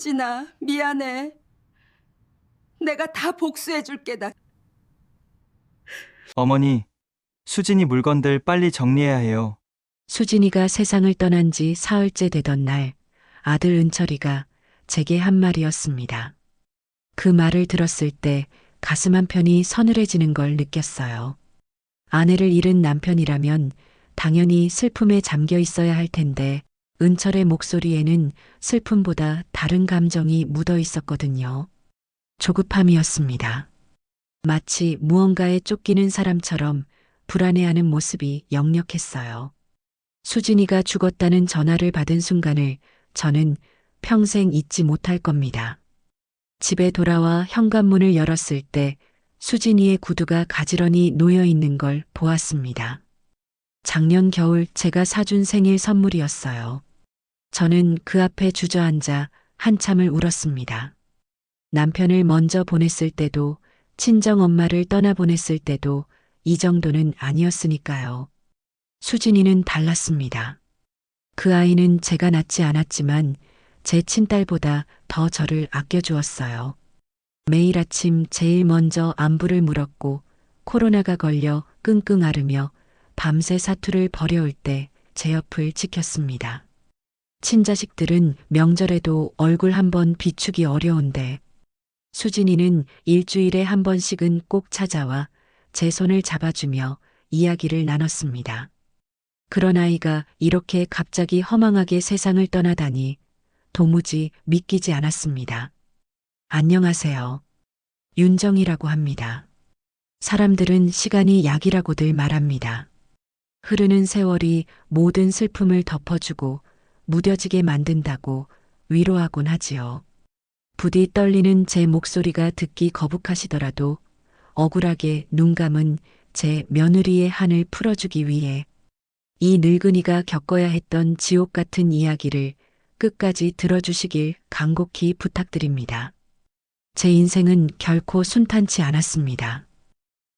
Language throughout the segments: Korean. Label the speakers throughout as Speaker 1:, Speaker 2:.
Speaker 1: 수진아, 미안해. 내가 다 복수해 줄게, 나.
Speaker 2: 어머니, 수진이 물건들 빨리 정리해야 해요.
Speaker 3: 수진이가 세상을 떠난 지 사흘째 되던 날, 아들 은철이가 제게 한 말이었습니다. 그 말을 들었을 때 가슴 한편이 서늘해지는 걸 느꼈어요. 아내를 잃은 남편이라면 당연히 슬픔에 잠겨 있어야 할 텐데, 은철의 목소리에는 슬픔보다 다른 감정이 묻어 있었거든요. 조급함이었습니다. 마치 무언가에 쫓기는 사람처럼 불안해하는 모습이 역력했어요. 수진이가 죽었다는 전화를 받은 순간을 저는 평생 잊지 못할 겁니다. 집에 돌아와 현관문을 열었을 때 수진이의 구두가 가지런히 놓여 있는 걸 보았습니다. 작년 겨울 제가 사준 생일 선물이었어요. 저는 그 앞에 주저앉아 한참을 울었습니다. 남편을 먼저 보냈을 때도, 친정 엄마를 떠나보냈을 때도 이 정도는 아니었으니까요. 수진이는 달랐습니다. 그 아이는 제가 낳지 않았지만 제 친딸보다 더 저를 아껴주었어요. 매일 아침 제일 먼저 안부를 물었고, 코로나가 걸려 끙끙 앓으며 밤새 사투를 벌여올 때 제 옆을 지켰습니다. 친자식들은 명절에도 얼굴 한번 비추기 어려운데, 수진이는 일주일에 한 번씩은 꼭 찾아와 제 손을 잡아주며 이야기를 나눴습니다. 그런 아이가 이렇게 갑자기 허망하게 세상을 떠나다니 도무지 믿기지 않았습니다. 안녕하세요. 윤정이라고 합니다. 사람들은 시간이 약이라고들 말합니다. 흐르는 세월이 모든 슬픔을 덮어주고 무뎌지게 만든다고 위로하곤 하지요. 부디 떨리는 제 목소리가 듣기 거북하시더라도 억울하게 눈 감은 제 며느리의 한을 풀어주기 위해 이 늙은이가 겪어야 했던 지옥 같은 이야기를 끝까지 들어주시길 간곡히 부탁드립니다. 제 인생은 결코 순탄치 않았습니다.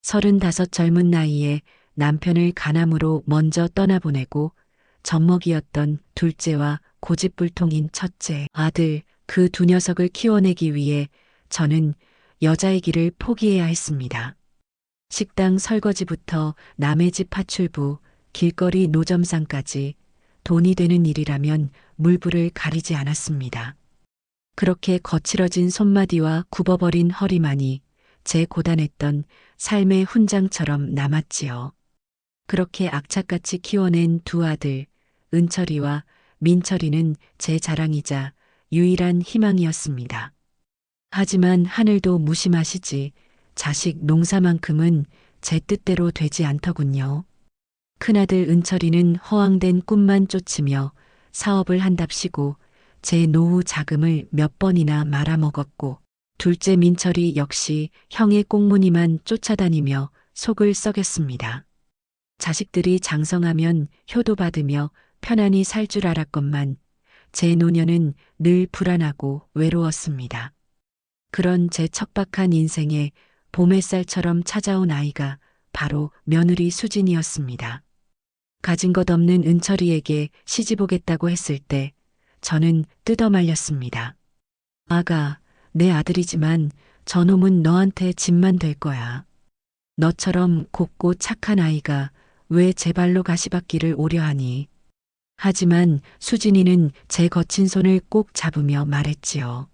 Speaker 3: 35 젊은 나이에 남편을 간암으로 먼저 떠나보내고 젖먹이였던 둘째와 고집불통인 첫째 아들, 그 두 녀석을 키워내기 위해 저는 여자의 길을 포기해야 했습니다. 식당 설거지부터 남의 집 파출부, 길거리 노점상까지 돈이 되는 일이라면 물불을 가리지 않았습니다. 그렇게 거칠어진 손마디와 굽어버린 허리만이 제 고단했던 삶의 훈장처럼 남았지요. 그렇게 악착같이 키워낸 두 아들, 은철이와 민철이는 제 자랑이자 유일한 희망이었습니다. 하지만 하늘도 무심하시지 자식 농사만큼은 제 뜻대로 되지 않더군요. 큰아들 은철이는 허황된 꿈만 쫓으며 사업을 한답시고 제 노후 자금을 몇 번이나 말아먹었고, 둘째 민철이 역시 형의 꽁무니만 쫓아다니며 속을 썩였습니다. 자식들이 장성하면 효도받으며 편안히 살 줄 알았건만 제 노년은 늘 불안하고 외로웠습니다. 그런 제 척박한 인생에 봄 햇살처럼 찾아온 아이가 바로 며느리 수진이었습니다. 가진 것 없는 은철이에게 시집 오겠다고 했을 때 저는 뜯어말렸습니다. 아가, 내 아들이지만 저놈은 너한테 짐만 될 거야. 너처럼 곱고 착한 아이가 왜 제 발로 가시밭길을 오려 하니? 하지만 수진이는 제 거친 손을 꼭 잡으며 말했지요.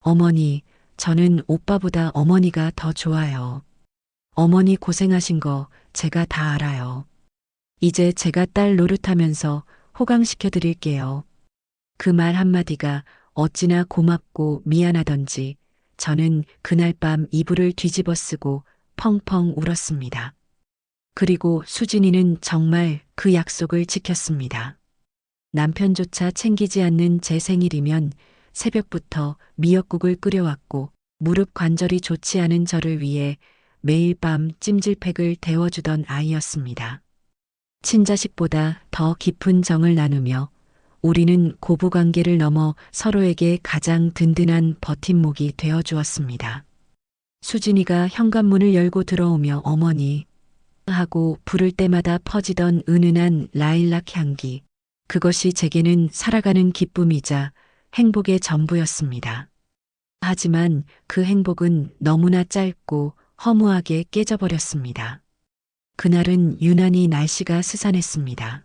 Speaker 3: 어머니, 저는 오빠보다 어머니가 더 좋아요. 어머니 고생하신 거 제가 다 알아요. 이제 제가 딸 노릇하면서 호강시켜 드릴게요. 그 말 한마디가 어찌나 고맙고 미안하던지 저는 그날 밤 이불을 뒤집어 쓰고 펑펑 울었습니다. 그리고 수진이는 정말 그 약속을 지켰습니다. 남편조차 챙기지 않는 제 생일이면 새벽부터 미역국을 끓여왔고, 무릎 관절이 좋지 않은 저를 위해 매일 밤 찜질팩을 데워주던 아이였습니다. 친자식보다 더 깊은 정을 나누며 우리는 고부관계를 넘어 서로에게 가장 든든한 버팀목이 되어주었습니다. 수진이가 현관문을 열고 들어오며 어머니 하고 부를 때마다 퍼지던 은은한 라일락 향기, 그것이 제게는 살아가는 기쁨이자 행복의 전부였습니다. 하지만 그 행복은 너무나 짧고 허무하게 깨져버렸습니다. 그날은 유난히 날씨가 스산했습니다.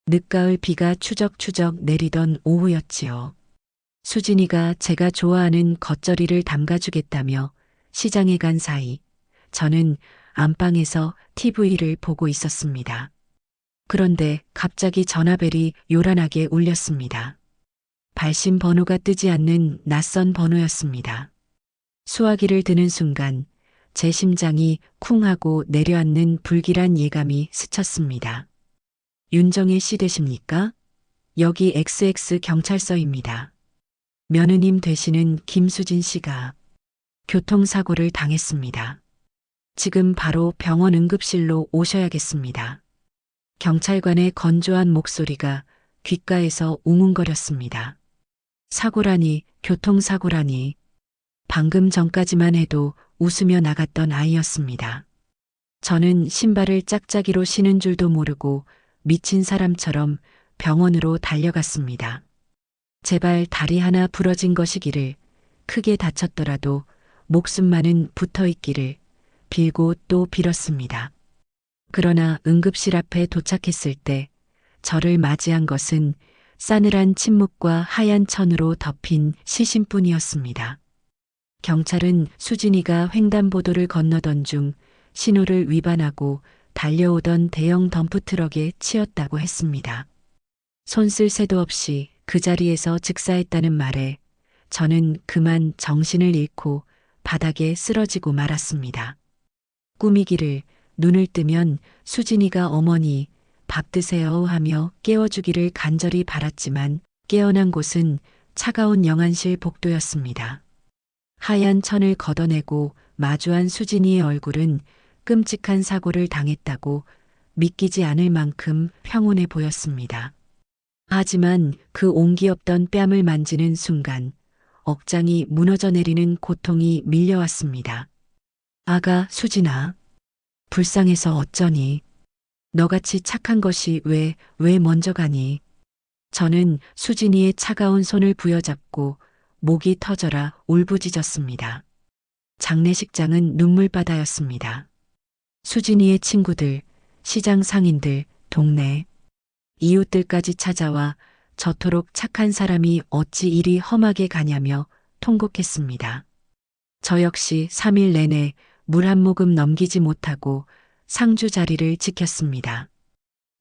Speaker 3: 늦가을 비가 추적추적 내리던 오후였지요. 수진이가 제가 좋아하는 겉절이를 담가주겠다며 시장에 간 사이 저는 안방에서 TV를 보고 있었습니다. 그런데 갑자기 전화벨이 요란하게 울렸습니다. 발신 번호가 뜨지 않는 낯선 번호였습니다. 수화기를 드는 순간 제 심장이 쿵 하고 내려앉는 불길한 예감이 스쳤습니다. 윤정혜 씨 되십니까? 여기 XX 경찰서입니다. 며느님 되시는 김수진 씨가 교통사고를 당했습니다. 지금 바로 병원 응급실로 오셔야겠습니다. 경찰관의 건조한 목소리가 귓가에서 웅웅거렸습니다. 사고라니, 교통사고라니. 방금 전까지만 해도 웃으며 나갔던 아이였습니다. 저는 신발을 짝짝이로 신은 줄도 모르고 미친 사람처럼 병원으로 달려갔습니다. 제발 다리 하나 부러진 것이기를, 크게 다쳤더라도 목숨만은 붙어 있기를 빌고 또 빌었습니다. 그러나 응급실 앞에 도착했을 때 저를 맞이한 것은 싸늘한 침묵과 하얀 천으로 덮인 시신뿐이었습니다. 경찰은 수진이가 횡단보도를 건너던 중 신호를 위반하고 달려오던 대형 덤프트럭에 치였다고 했습니다. 손쓸 새도 없이 그 자리에서 즉사했다는 말에 저는 그만 정신을 잃고 바닥에 쓰러지고 말았습니다. 꿈이기를, 눈을 뜨면 수진이가 어머니 밥 드세요 하며 깨워주기를 간절히 바랐지만 깨어난 곳은 차가운 영안실 복도였습니다. 하얀 천을 걷어내고 마주한 수진이의 얼굴은 끔찍한 사고를 당했다고 믿기지 않을 만큼 평온해 보였습니다. 하지만 그 온기 없던 뺨을 만지는 순간 억장이 무너져 내리는 고통이 밀려왔습니다. 아가 수진아, 불쌍해서 어쩌니? 너같이 착한 것이 왜 먼저 가니? 저는 수진이의 차가운 손을 부여잡고 목이 터져라 울부짖었습니다. 장례식장은 눈물바다였습니다. 수진이의 친구들, 시장 상인들, 동네 이웃들까지 찾아와 저토록 착한 사람이 어찌 이리 험하게 가냐며 통곡했습니다. 저 역시 3일 내내 물 한 모금 넘기지 못하고 상주 자리를 지켰습니다.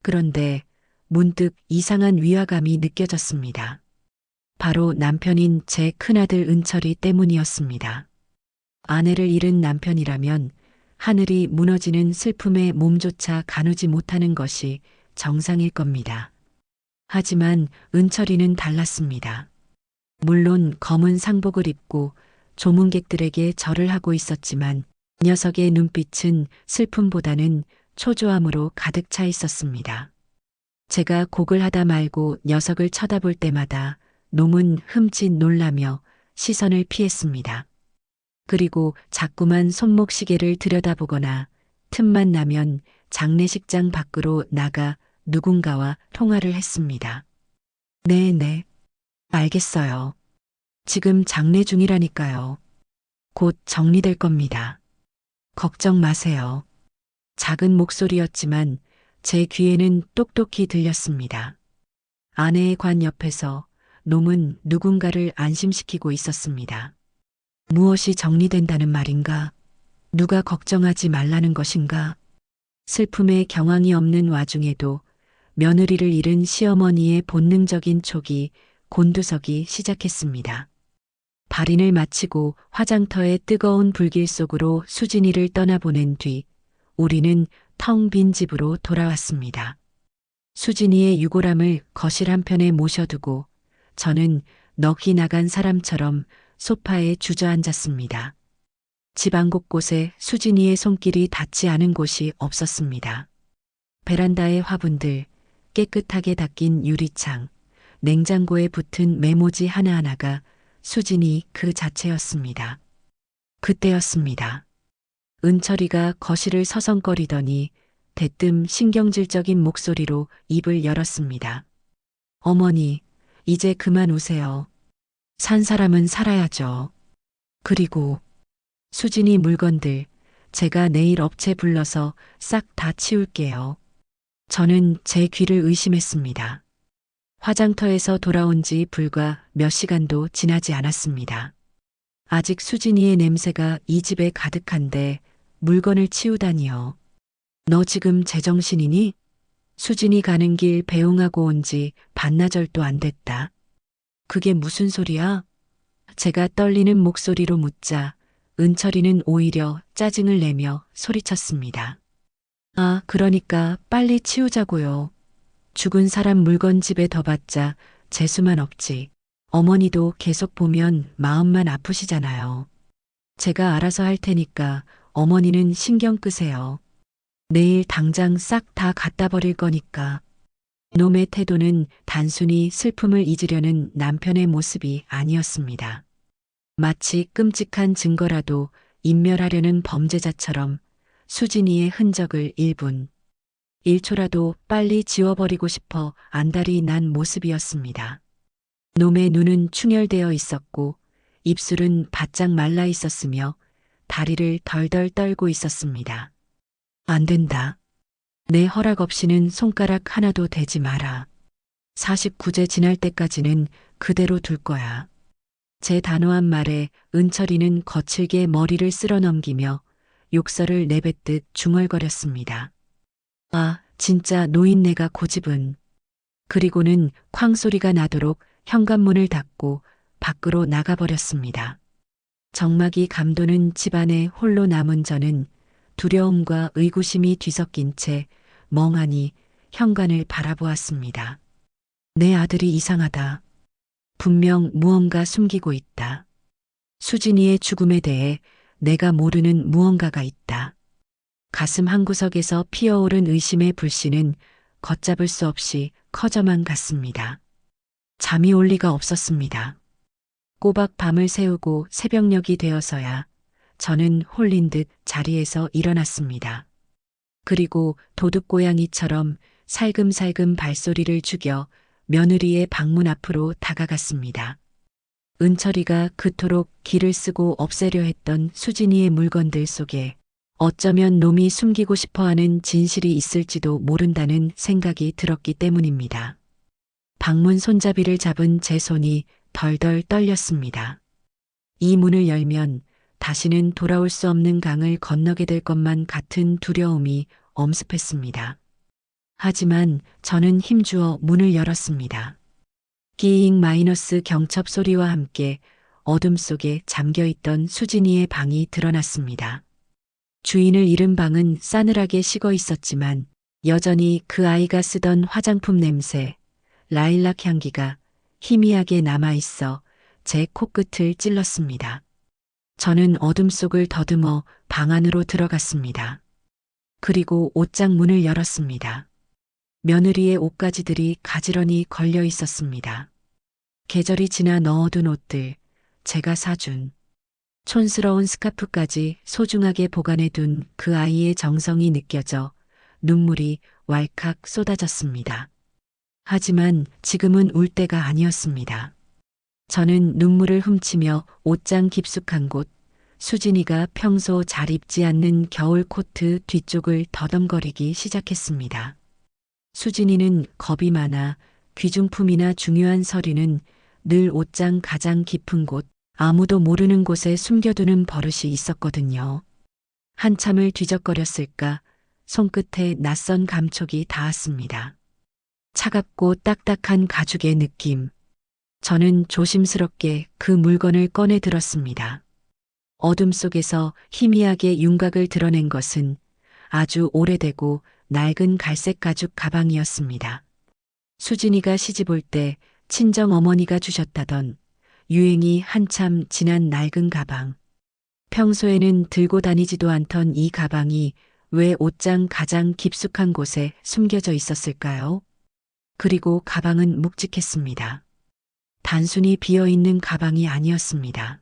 Speaker 3: 그런데 문득 이상한 위화감이 느껴졌습니다. 바로 남편인 제 큰아들 은철이 때문이었습니다. 아내를 잃은 남편이라면 하늘이 무너지는 슬픔에 몸조차 가누지 못하는 것이 정상일 겁니다. 하지만 은철이는 달랐습니다. 물론 검은 상복을 입고 조문객들에게 절을 하고 있었지만 녀석의 눈빛은 슬픔보다는 초조함으로 가득 차 있었습니다. 제가 곡을 하다 말고 녀석을 쳐다볼 때마다 놈은 흠칫 놀라며 시선을 피했습니다. 그리고 자꾸만 손목시계를 들여다보거나 틈만 나면 장례식장 밖으로 나가 누군가와 통화를 했습니다. 네, 알겠어요. 지금 장례 중이라니까요. 곧 정리될 겁니다. 걱정 마세요. 작은 목소리였지만 제 귀에는 똑똑히 들렸습니다. 아내의 관 옆에서 놈은 누군가를 안심시키고 있었습니다. 무엇이 정리된다는 말인가? 누가 걱정하지 말라는 것인가? 슬픔에 경황이 없는 와중에도 며느리를 잃은 시어머니의 본능적인 촉이 곤두서기 시작했습니다. 발인을 마치고 화장터의 뜨거운 불길 속으로 수진이를 떠나보낸 뒤 우리는 텅 빈 집으로 돌아왔습니다. 수진이의 유골함을 거실 한편에 모셔두고 저는 넋이 나간 사람처럼 소파에 주저앉았습니다. 집안 곳곳에 수진이의 손길이 닿지 않은 곳이 없었습니다. 베란다의 화분들, 깨끗하게 닦인 유리창, 냉장고에 붙은 메모지 하나하나가 수진이 그 자체였습니다. 그때였습니다. 은철이가 거실을 서성거리더니 대뜸 신경질적인 목소리로 입을 열었습니다. 어머니, 이제 그만 우세요. 산 사람은 살아야죠. 그리고 수진이 물건들 제가 내일 업체 불러서 싹 다 치울게요. 저는 제 귀를 의심했습니다. 화장터에서 돌아온 지 불과 몇 시간도 지나지 않았습니다. 아직 수진이의 냄새가 이 집에 가득한데 물건을 치우다니요. 너 지금 제정신이니? 수진이 가는 길 배웅하고 온 지 반나절도 안 됐다. 그게 무슨 소리야? 제가 떨리는 목소리로 묻자 은철이는 오히려 짜증을 내며 소리쳤습니다. 아, 그러니까 빨리 치우자고요. 죽은 사람 물건 집에 더 봤자 재수만 없지. 어머니도 계속 보면 마음만 아프시잖아요. 제가 알아서 할 테니까 어머니는 신경 끄세요. 내일 당장 싹 다 갖다 버릴 거니까. 놈의 태도는 단순히 슬픔을 잊으려는 남편의 모습이 아니었습니다. 마치 끔찍한 증거라도 인멸하려는 범죄자처럼 수진이의 흔적을 1분, 1초라도 빨리 지워버리고 싶어 안달이 난 모습이었습니다. 놈의 눈은 충혈되어 있었고 입술은 바짝 말라 있었으며 다리를 덜덜 떨고 있었습니다. 안 된다. 내 허락 없이는 손가락 하나도 대지 마라. 49제 지날 때까지는 그대로 둘 거야. 제 단호한 말에 은철이는 거칠게 머리를 쓸어 넘기며 욕설을 내뱉듯 중얼거렸습니다. 아, 진짜 노인네가 고집은. 그리고는 쾅 소리가 나도록 현관문을 닫고 밖으로 나가버렸습니다. 정막이 감도는 집안에 홀로 남은 저는 두려움과 의구심이 뒤섞인 채 멍하니 현관을 바라보았습니다. 내 아들이 이상하다. 분명 무언가 숨기고 있다. 수진이의 죽음에 대해 내가 모르는 무언가가 있다. 가슴 한구석에서 피어오른 의심의 불씨는 걷잡을 수 없이 커져만 갔습니다. 잠이 올 리가 없었습니다. 꼬박 밤을 새우고 새벽녘이 되어서야 저는 홀린 듯 자리에서 일어났습니다. 그리고 도둑고양이처럼 살금살금 발소리를 죽여 며느리의 방문 앞으로 다가갔습니다. 은철이가 그토록 기를 쓰고 없애려 했던 수진이의 물건들 속에 어쩌면 놈이 숨기고 싶어하는 진실이 있을지도 모른다는 생각이 들었기 때문입니다. 방문 손잡이를 잡은 제 손이 덜덜 떨렸습니다. 이 문을 열면 다시는 돌아올 수 없는 강을 건너게 될 것만 같은 두려움이 엄습했습니다. 하지만 저는 힘주어 문을 열었습니다. 끼잉 마이너스 경첩 소리와 함께 어둠 속에 잠겨있던 수진이의 방이 드러났습니다. 주인을 잃은 방은 싸늘하게 식어 있었지만 여전히 그 아이가 쓰던 화장품 냄새, 라일락 향기가 희미하게 남아있어 제 코끝을 찔렀습니다. 저는 어둠 속을 더듬어 방 안으로 들어갔습니다. 그리고 옷장 문을 열었습니다. 며느리의 옷가지들이 가지런히 걸려 있었습니다. 계절이 지나 넣어둔 옷들, 제가 사준 촌스러운 스카프까지 소중하게 보관해둔 그 아이의 정성이 느껴져 눈물이 왈칵 쏟아졌습니다. 하지만 지금은 울 때가 아니었습니다. 저는 눈물을 훔치며 옷장 깊숙한 곳, 수진이가 평소 잘 입지 않는 겨울 코트 뒤쪽을 더듬거리기 시작했습니다. 수진이는 겁이 많아 귀중품이나 중요한 서류는 늘 옷장 가장 깊은 곳, 아무도 모르는 곳에 숨겨두는 버릇이 있었거든요. 한참을 뒤적거렸을까 손끝에 낯선 감촉이 닿았습니다. 차갑고 딱딱한 가죽의 느낌. 저는 조심스럽게 그 물건을 꺼내 들었습니다. 어둠 속에서 희미하게 윤곽을 드러낸 것은 아주 오래되고 낡은 갈색 가죽 가방이었습니다. 수진이가 시집올 때 친정 어머니가 주셨다던 유행이 한참 지난 낡은 가방. 평소에는 들고 다니지도 않던 이 가방이 왜 옷장 가장 깊숙한 곳에 숨겨져 있었을까요? 그리고 가방은 묵직했습니다. 단순히 비어있는 가방이 아니었습니다.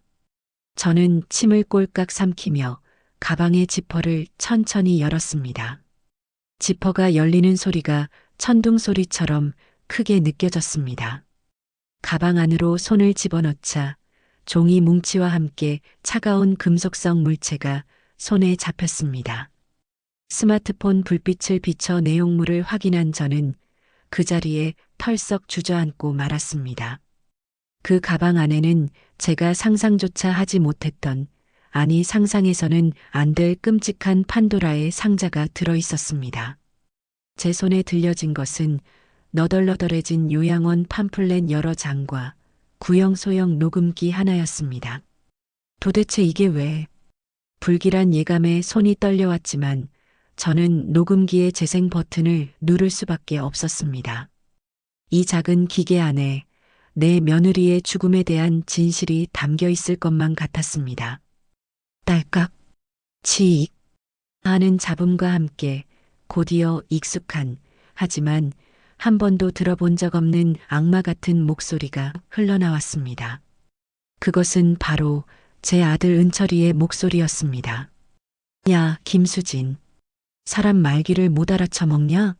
Speaker 3: 저는 침을 꼴깍 삼키며 가방의 지퍼를 천천히 열었습니다. 지퍼가 열리는 소리가 천둥 소리처럼 크게 느껴졌습니다. 가방 안으로 손을 집어넣자 종이 뭉치와 함께 차가운 금속성 물체가 손에 잡혔습니다. 스마트폰 불빛을 비춰 내용물을 확인한 저는 그 자리에 털썩 주저앉고 말았습니다. 그 가방 안에는 제가 상상조차 하지 못했던, 아니 상상해서는 안 될 끔찍한 판도라의 상자가 들어 있었습니다. 제 손에 들려진 것은 너덜너덜해진 요양원 팜플렛 여러 장과 구형 소형 녹음기 하나였습니다. 도대체 이게 왜? 불길한 예감에 손이 떨려왔지만 저는 녹음기의 재생 버튼을 누를 수밖에 없었습니다. 이 작은 기계 안에 내 며느리의 죽음에 대한 진실이 담겨 있을 것만 같았습니다. 딸깍, 치익 하는 잡음과 함께 곧이어 익숙한, 하지만 한 번도 들어본 적 없는 악마 같은 목소리가 흘러나왔습니다. 그것은 바로 제 아들 은철이의 목소리였습니다. 야, 김수진. 사람 말귀를 못 알아쳐먹냐?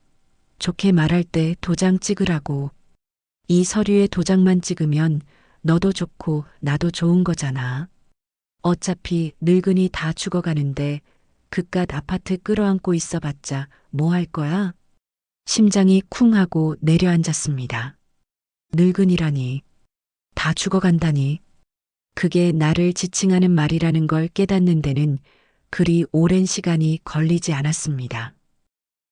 Speaker 3: 좋게 말할 때 도장 찍으라고. 이 서류에 도장만 찍으면 너도 좋고 나도 좋은 거잖아. 어차피 늙은이 다 죽어가는데 그깟 아파트 끌어안고 있어봤자 뭐 할 거야? 심장이 쿵 하고 내려앉았습니다. 늙은이라니. 다 죽어간다니. 그게 나를 지칭하는 말이라는 걸 깨닫는 데는 그리 오랜 시간이 걸리지 않았습니다.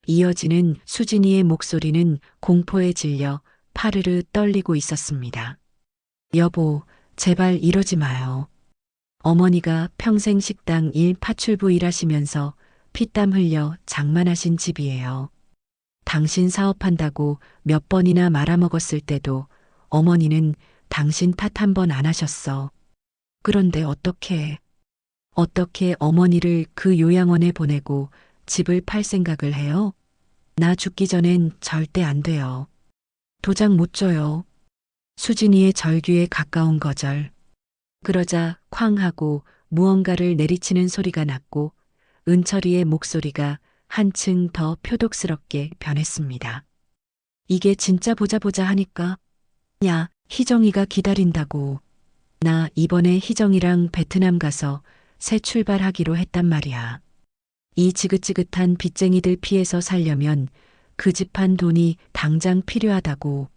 Speaker 3: 이어지는 수진이의 목소리는 공포에 질려 파르르 떨리고 있었습니다. 여보, 제발 이러지 마요. 어머니가 평생 식당 일 파출부 일하시면서 피땀 흘려 장만하신 집이에요. 당신 사업한다고 몇 번이나 말아먹었을 때도 어머니는 당신 탓 한 번 안 하셨어. 그런데 어떻게 어머니를 그 요양원에 보내고 집을 팔 생각을 해요? 나 죽기 전엔 절대 안 돼요. 도장 못 줘요. 수진이의 절규에 가까운 거절. 그러자 쾅 하고 무언가를 내리치는 소리가 났고 은철이의 목소리가 한층 더 표독스럽게 변했습니다. 이게 진짜 보자 하니까. 야, 희정이가 기다린다고. 나 이번에 희정이랑 베트남 가서 새 출발하기로 했단 말이야. 이 지긋지긋한 빚쟁이들 피해서 살려면 그 집 판 돈이 당장 필요하다고.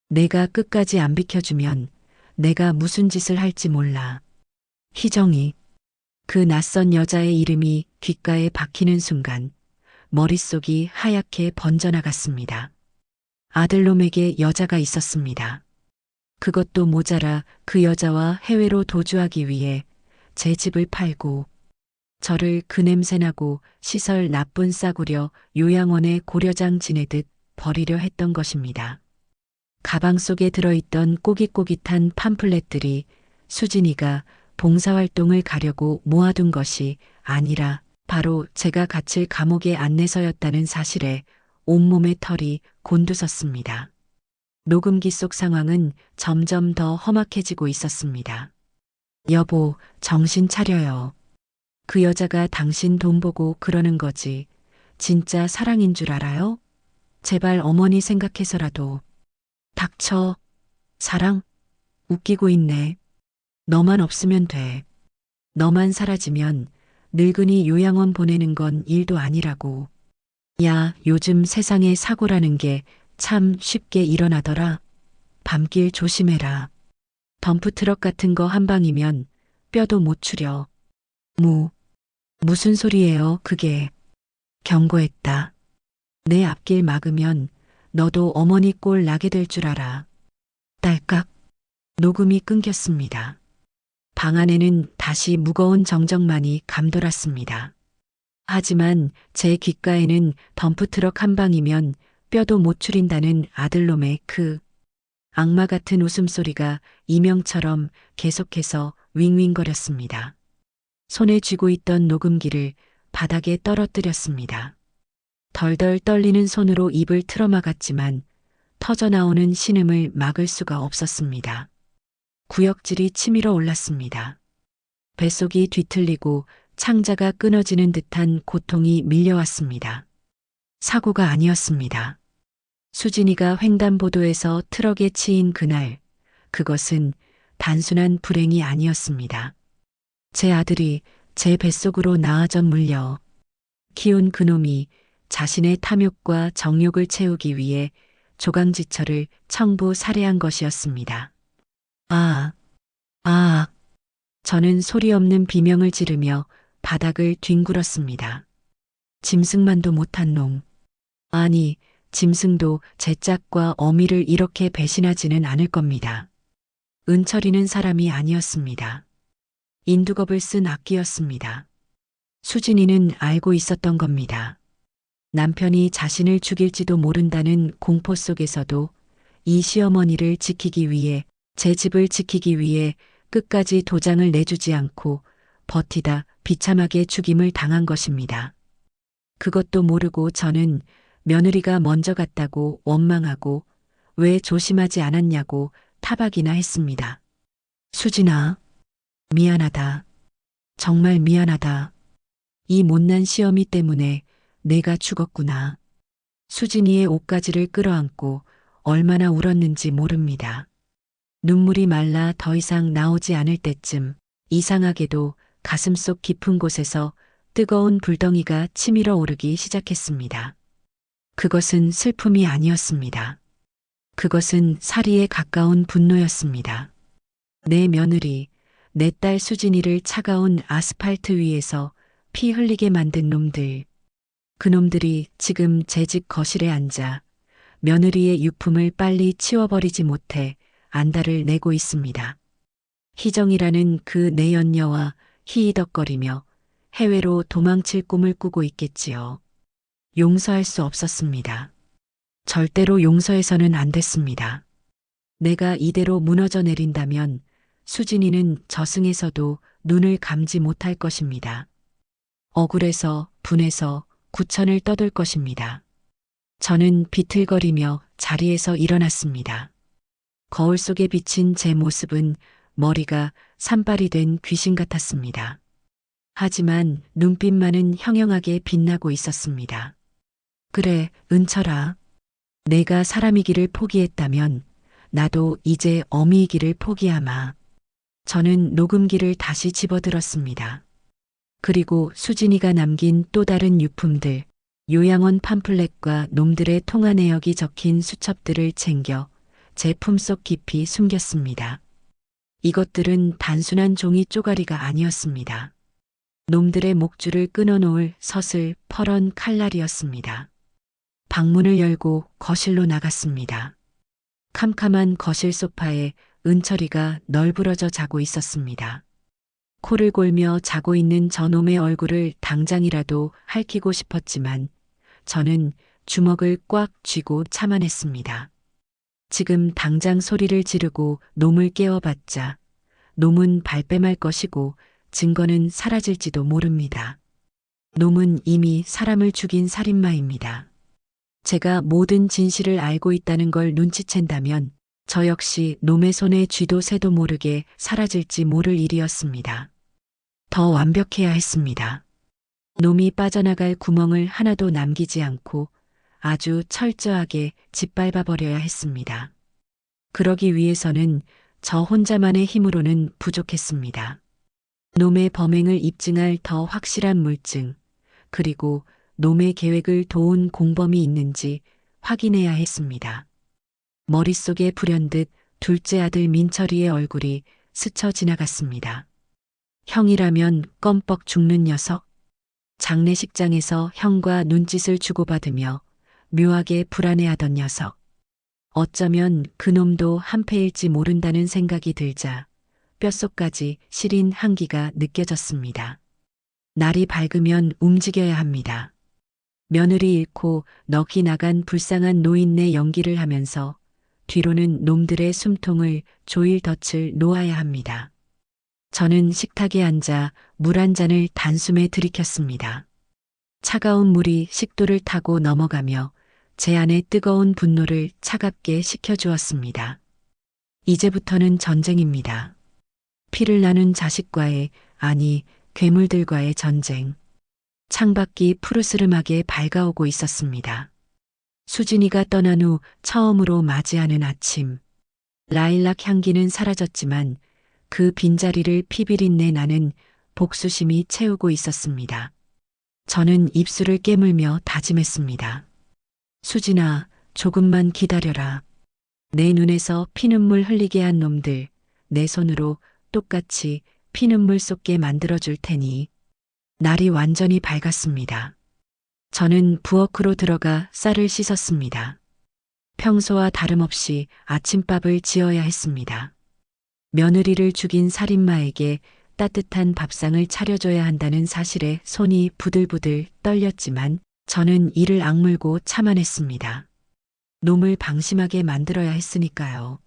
Speaker 3: 내가 끝까지 안 비켜주면 내가 무슨 짓을 할지 몰라. 희정이. 그 낯선 여자의 이름이 귓가에 박히는 순간 머릿속이 하얗게 번져나갔습니다. 아들놈에게 여자가 있었습니다. 그것도 모자라 그 여자와 해외로 도주하기 위해 제 집을 팔고 저를 그 냄새나고 시설 나쁜 싸구려 요양원에 고려장 지내듯 버리려 했던 것입니다. 가방 속에 들어있던 꼬깃꼬깃한 팜플렛들이 수진이가 봉사활동을 가려고 모아둔 것이 아니라 바로 제가 갇힐 감옥의 안내서였다는 사실에 온몸의 털이 곤두섰습니다. 녹음기 속 상황은 점점 더 험악해지고 있었습니다. 여보, 정신 차려요. 그 여자가 당신 돈 보고 그러는 거지. 진짜 사랑인 줄 알아요? 제발 어머니 생각해서라도. 닥쳐. 사랑? 웃기고 있네. 너만 없으면 돼. 너만 사라지면 늙은이 요양원 보내는 건 일도 아니라고. 야, 요즘 세상에 사고라는 게 참 쉽게 일어나더라. 밤길 조심해라. 덤프트럭 같은 거 한 방이면 뼈도 못 추려. 무슨 소리예요, 그게. 경고했다. 내 앞길 막으면 너도 어머니 꼴 나게 될 줄 알아. 딸깍. 녹음이 끊겼습니다. 방 안에는 다시 무거운 정적만이 감돌았습니다. 하지만 제 귓가에는 덤프트럭 한 방이면 뼈도 못 추린다는 아들놈의 그 악마 같은 웃음소리가 이명처럼 계속해서 윙윙거렸습니다. 손에 쥐고 있던 녹음기를 바닥에 떨어뜨렸습니다. 덜덜 떨리는 손으로 입을 틀어막았지만 터져나오는 신음을 막을 수가 없었습니다. 구역질이 치밀어 올랐습니다. 뱃속이 뒤틀리고 창자가 끊어지는 듯한 고통이 밀려왔습니다. 사고가 아니었습니다. 수진이가 횡단보도에서 트럭에 치인 그날 그것은 단순한 불행이 아니었습니다. 제 아들이 제 뱃속으로 나아져 물려 키운 그놈이 자신의 탐욕과 정욕을 채우기 위해 조강지처를 청부 살해한 것이었습니다. 아, 아, 저는 소리 없는 비명을 지르며 바닥을 뒹굴었습니다. 짐승만도 못한 놈. 아니, 짐승도 제 짝과 어미를 이렇게 배신하지는 않을 겁니다. 은철이는 사람이 아니었습니다. 인두겁을 쓴 악귀였습니다. 수진이는 알고 있었던 겁니다. 남편이 자신을 죽일지도 모른다는 공포 속에서도 이 시어머니를 지키기 위해, 제 집을 지키기 위해 끝까지 도장을 내주지 않고 버티다 비참하게 죽임을 당한 것입니다. 그것도 모르고 저는 며느리가 먼저 갔다고 원망하고 왜 조심하지 않았냐고 타박이나 했습니다. 수진아, 미안하다. 정말 미안하다. 이 못난 시어미 때문에 내가 죽었구나. 수진이의 옷가지를 끌어안고 얼마나 울었는지 모릅니다. 눈물이 말라 더 이상 나오지 않을 때쯤 이상하게도 가슴속 깊은 곳에서 뜨거운 불덩이가 치밀어 오르기 시작했습니다. 그것은 슬픔이 아니었습니다. 그것은 살이에 가까운 분노였습니다. 내 며느리, 내 딸 수진이를 차가운 아스팔트 위에서 피 흘리게 만든 놈들. 그놈들이 지금 제 집 거실에 앉아 며느리의 유품을 빨리 치워버리지 못해 안달을 내고 있습니다. 희정이라는 그 내연녀와 히히덕거리며 해외로 도망칠 꿈을 꾸고 있겠지요. 용서할 수 없었습니다. 절대로 용서해서는 안 됐습니다. 내가 이대로 무너져 내린다면 수진이는 저승에서도 눈을 감지 못할 것입니다. 억울해서 분해서 구천을 떠들 것입니다. 저는 비틀거리며 자리에서 일어났습니다. 거울 속에 비친 제 모습은 머리가 산발이 된 귀신 같았습니다. 하지만 눈빛만은 형형하게 빛나고 있었습니다. 그래, 은철아. 내가 사람이기를 포기했다면 나도 이제 어미이기를 포기하마. 저는 녹음기를 다시 집어들었습니다. 그리고 수진이가 남긴 또 다른 유품들, 요양원 팜플렛과 놈들의 통화 내역이 적힌 수첩들을 챙겨 제 품속 깊이 숨겼습니다. 이것들은 단순한 종이 쪼가리가 아니었습니다. 놈들의 목줄을 끊어놓을 서슬 퍼런 칼날이었습니다. 방문을 열고 거실로 나갔습니다. 캄캄한 거실 소파에 은철이가 널브러져 자고 있었습니다. 코를 골며 자고 있는 저놈의 얼굴을 당장이라도 핥히고 싶었지만 저는 주먹을 꽉 쥐고 참아냈습니다. 지금 당장 소리를 지르고 놈을 깨워봤자 놈은 발뺌할 것이고 증거는 사라질지도 모릅니다. 놈은 이미 사람을 죽인 살인마입니다. 제가 모든 진실을 알고 있다는 걸 눈치챈다면 저 역시 놈의 손에 쥐도 새도 모르게 사라질지 모를 일이었습니다. 더 완벽해야 했습니다. 놈이 빠져나갈 구멍을 하나도 남기지 않고 아주 철저하게 짓밟아버려야 했습니다. 그러기 위해서는 저 혼자만의 힘으로는 부족했습니다. 놈의 범행을 입증할 더 확실한 물증, 그리고 놈의 계획을 도운 공범이 있는지 확인해야 했습니다. 머릿속에 불현듯 둘째 아들 민철이의 얼굴이 스쳐 지나갔습니다. 형이라면 껌뻑 죽는 녀석? 장례식장에서 형과 눈짓을 주고받으며 묘하게 불안해하던 녀석. 어쩌면 그놈도 한패일지 모른다는 생각이 들자 뼛속까지 시린 한기가 느껴졌습니다. 날이 밝으면 움직여야 합니다. 며느리 잃고 넋이 나간 불쌍한 노인네 연기를 하면서 뒤로는 놈들의 숨통을 조일 덫을 놓아야 합니다. 저는 식탁에 앉아 물 한 잔을 단숨에 들이켰습니다. 차가운 물이 식도를 타고 넘어가며 제 안의 뜨거운 분노를 차갑게 식혀주었습니다. 이제부터는 전쟁입니다. 피를 나눈 자식과의, 아니 괴물들과의 전쟁. 창밖이 푸르스름하게 밝아오고 있었습니다. 수진이가 떠난 후 처음으로 맞이하는 아침. 라일락 향기는 사라졌지만 그 빈자리를 피비린내 나는 복수심이 채우고 있었습니다. 저는 입술을 깨물며 다짐했습니다. 수진아, 조금만 기다려라. 내 눈에서 피눈물 흘리게 한 놈들, 내 손으로 똑같이 피눈물 쏟게 만들어줄 테니. 날이 완전히 밝았습니다. 저는 부엌으로 들어가 쌀을 씻었습니다. 평소와 다름없이 아침밥을 지어야 했습니다. 며느리를 죽인 살인마에게 따뜻한 밥상을 차려줘야 한다는 사실에 손이 부들부들 떨렸지만 저는 이를 악물고 참아냈습니다. 놈을 방심하게 만들어야 했으니까요.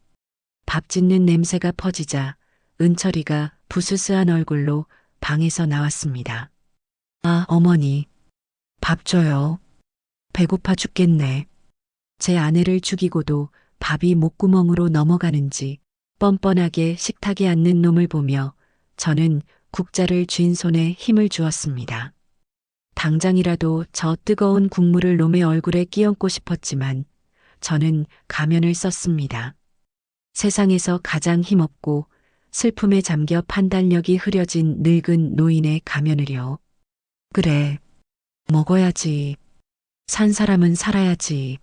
Speaker 3: 밥 짓는 냄새가 퍼지자 은철이가 부스스한 얼굴로 방에서 나왔습니다. 아, 어머니. 밥 줘요. 배고파 죽겠네. 제 아내를 죽이고도 밥이 목구멍으로 넘어가는지 뻔뻔하게 식탁에 앉는 놈을 보며 저는 국자를 쥔 손에 힘을 주었습니다. 당장이라도 저 뜨거운 국물을 놈의 얼굴에 끼얹고 싶었지만 저는 가면을 썼습니다. 세상에서 가장 힘없고 슬픔에 잠겨 판단력이 흐려진 늙은 노인의 가면을요. 그래, 먹어야지. 산 사람은 살아야지.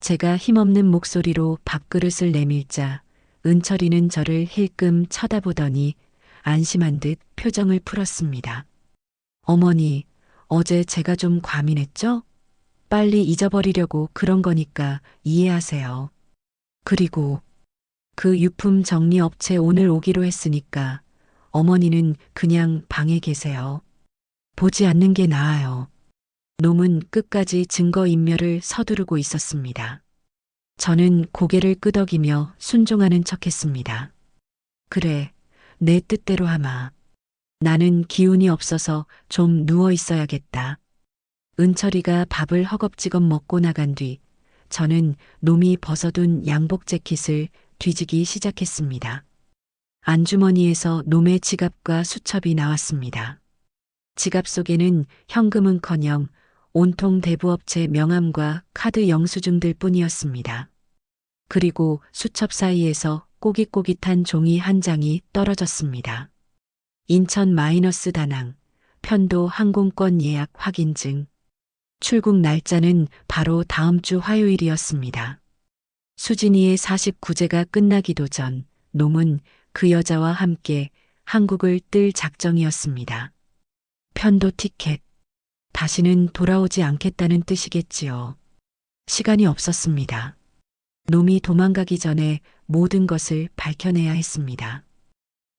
Speaker 3: 제가 힘없는 목소리로 밥그릇을 내밀자 은철이는 저를 힐끔 쳐다보더니 안심한 듯 표정을 풀었습니다. 어머니, 어제 제가 좀 과민했죠? 빨리 잊어버리려고 그런 거니까 이해하세요. 그리고 그 유품 정리 업체 오늘 오기로 했으니까 어머니는 그냥 방에 계세요. 보지 않는 게 나아요. 놈은 끝까지 증거인멸을 서두르고 있었습니다. 저는 고개를 끄덕이며 순종하는 척했습니다. 그래, 내 뜻대로 하마. 나는 기운이 없어서 좀 누워 있어야겠다. 은철이가 밥을 허겁지겁 먹고 나간 뒤 저는 놈이 벗어둔 양복 재킷을 뒤지기 시작했습니다. 안주머니에서 놈의 지갑과 수첩이 나왔습니다. 지갑 속에는 현금은커녕 온통 대부업체 명함과 카드 영수증들 뿐이었습니다. 그리고 수첩 사이에서 꼬깃꼬깃한 종이 한 장이 떨어졌습니다. 인천 마이너스 다낭, 편도 항공권 예약 확인증. 출국 날짜는 바로 다음 주 화요일이었습니다. 수진이의 49제가 끝나기도 전 놈은 그 여자와 함께 한국을 뜰 작정이었습니다. 편도 티켓. 다시는 돌아오지 않겠다는 뜻이겠지요. 시간이 없었습니다. 놈이 도망가기 전에 모든 것을 밝혀내야 했습니다.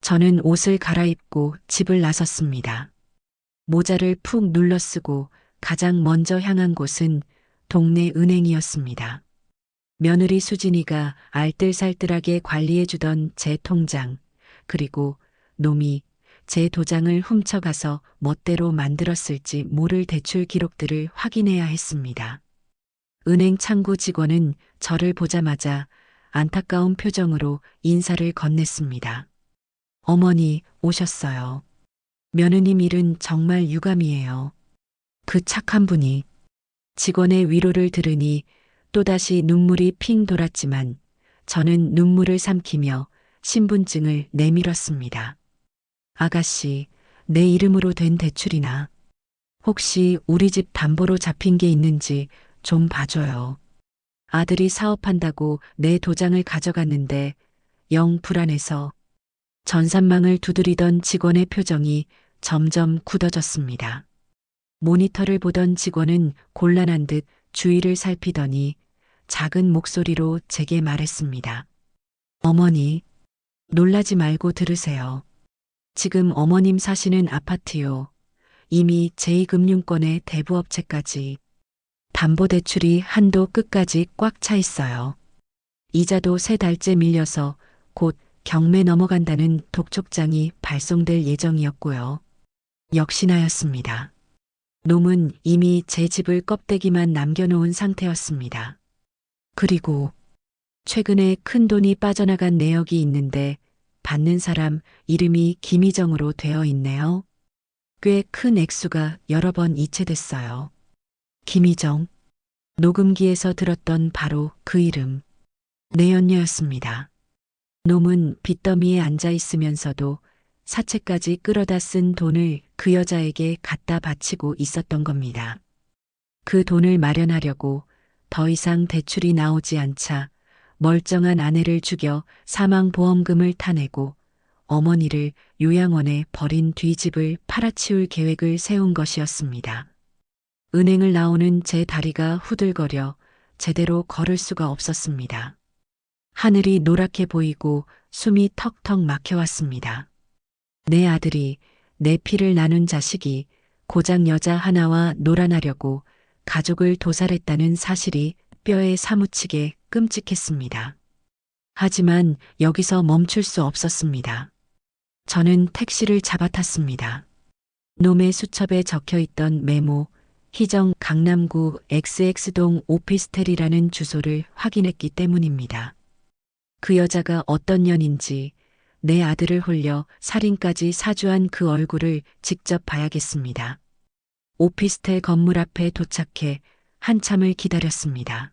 Speaker 3: 저는 옷을 갈아입고 집을 나섰습니다. 모자를 푹 눌러 쓰고 가장 먼저 향한 곳은 동네 은행이었습니다. 며느리 수진이가 알뜰살뜰하게 관리해주던 제 통장, 그리고 놈이 제 도장을 훔쳐가서 멋대로 만들었을지 모를 대출 기록들을 확인해야 했습니다. 은행 창구 직원은 저를 보자마자 안타까운 표정으로 인사를 건넸습니다. 어머니 오셨어요. 며느님 일은 정말 유감이에요. 그 착한 분이. 직원의 위로를 들으니 또다시 눈물이 핑 돌았지만 저는 눈물을 삼키며 신분증을 내밀었습니다. 아가씨, 내 이름으로 된 대출이나 혹시 우리 집 담보로 잡힌 게 있는지 좀 봐줘요. 아들이 사업한다고 내 도장을 가져갔는데 영 불안해서. 전산망을 두드리던 직원의 표정이 점점 굳어졌습니다. 모니터를 보던 직원은 곤란한 듯 주위를 살피더니 작은 목소리로 제게 말했습니다. 어머니, 놀라지 말고 들으세요. 지금 어머님 사시는 아파트요. 이미 제2금융권의 대부업체까지 담보대출이 한도 끝까지 꽉 차 있어요. 이자도 3달째 밀려서 곧 경매 넘어간다는 독촉장이 발송될 예정이었고요. 역시나였습니다. 놈은 이미 제 집을 껍데기만 남겨놓은 상태였습니다. 그리고 최근에 큰돈이 빠져나간 내역이 있는데 받는 사람 이름이 김희정으로 되어 있네요. 꽤 큰 액수가 여러 번 이체됐어요. 김희정. 녹음기에서 들었던 바로 그 이름. 내 연녀였습니다. 놈은 빚더미에 앉아 있으면서도 사채까지 끌어다 쓴 돈을 그 여자에게 갖다 바치고 있었던 겁니다. 그 돈을 마련하려고 더 이상 대출이 나오지 않자 멀쩡한 아내를 죽여 사망보험금을 타내고 어머니를 요양원에 버린 뒤 집을 팔아치울 계획을 세운 것이었습니다. 은행을 나오는 제 다리가 후들거려 제대로 걸을 수가 없었습니다. 하늘이 노랗게 보이고 숨이 턱턱 막혀왔습니다. 내 아들이, 내 피를 나눈 자식이 고작 여자 하나와 놀아나려고 가족을 도살했다는 사실이 뼈에 사무치게 끔찍했습니다. 하지만 여기서 멈출 수 없었습니다. 저는 택시를 잡아탔습니다. 놈의 수첩에 적혀있던 메모, 희정 강남구 XX동 오피스텔이라는 주소를 확인했기 때문입니다. 그 여자가 어떤 년인지 내 아들을 홀려 살인까지 사주한 그 얼굴을 직접 봐야겠습니다. 오피스텔 건물 앞에 도착해 한참을 기다렸습니다.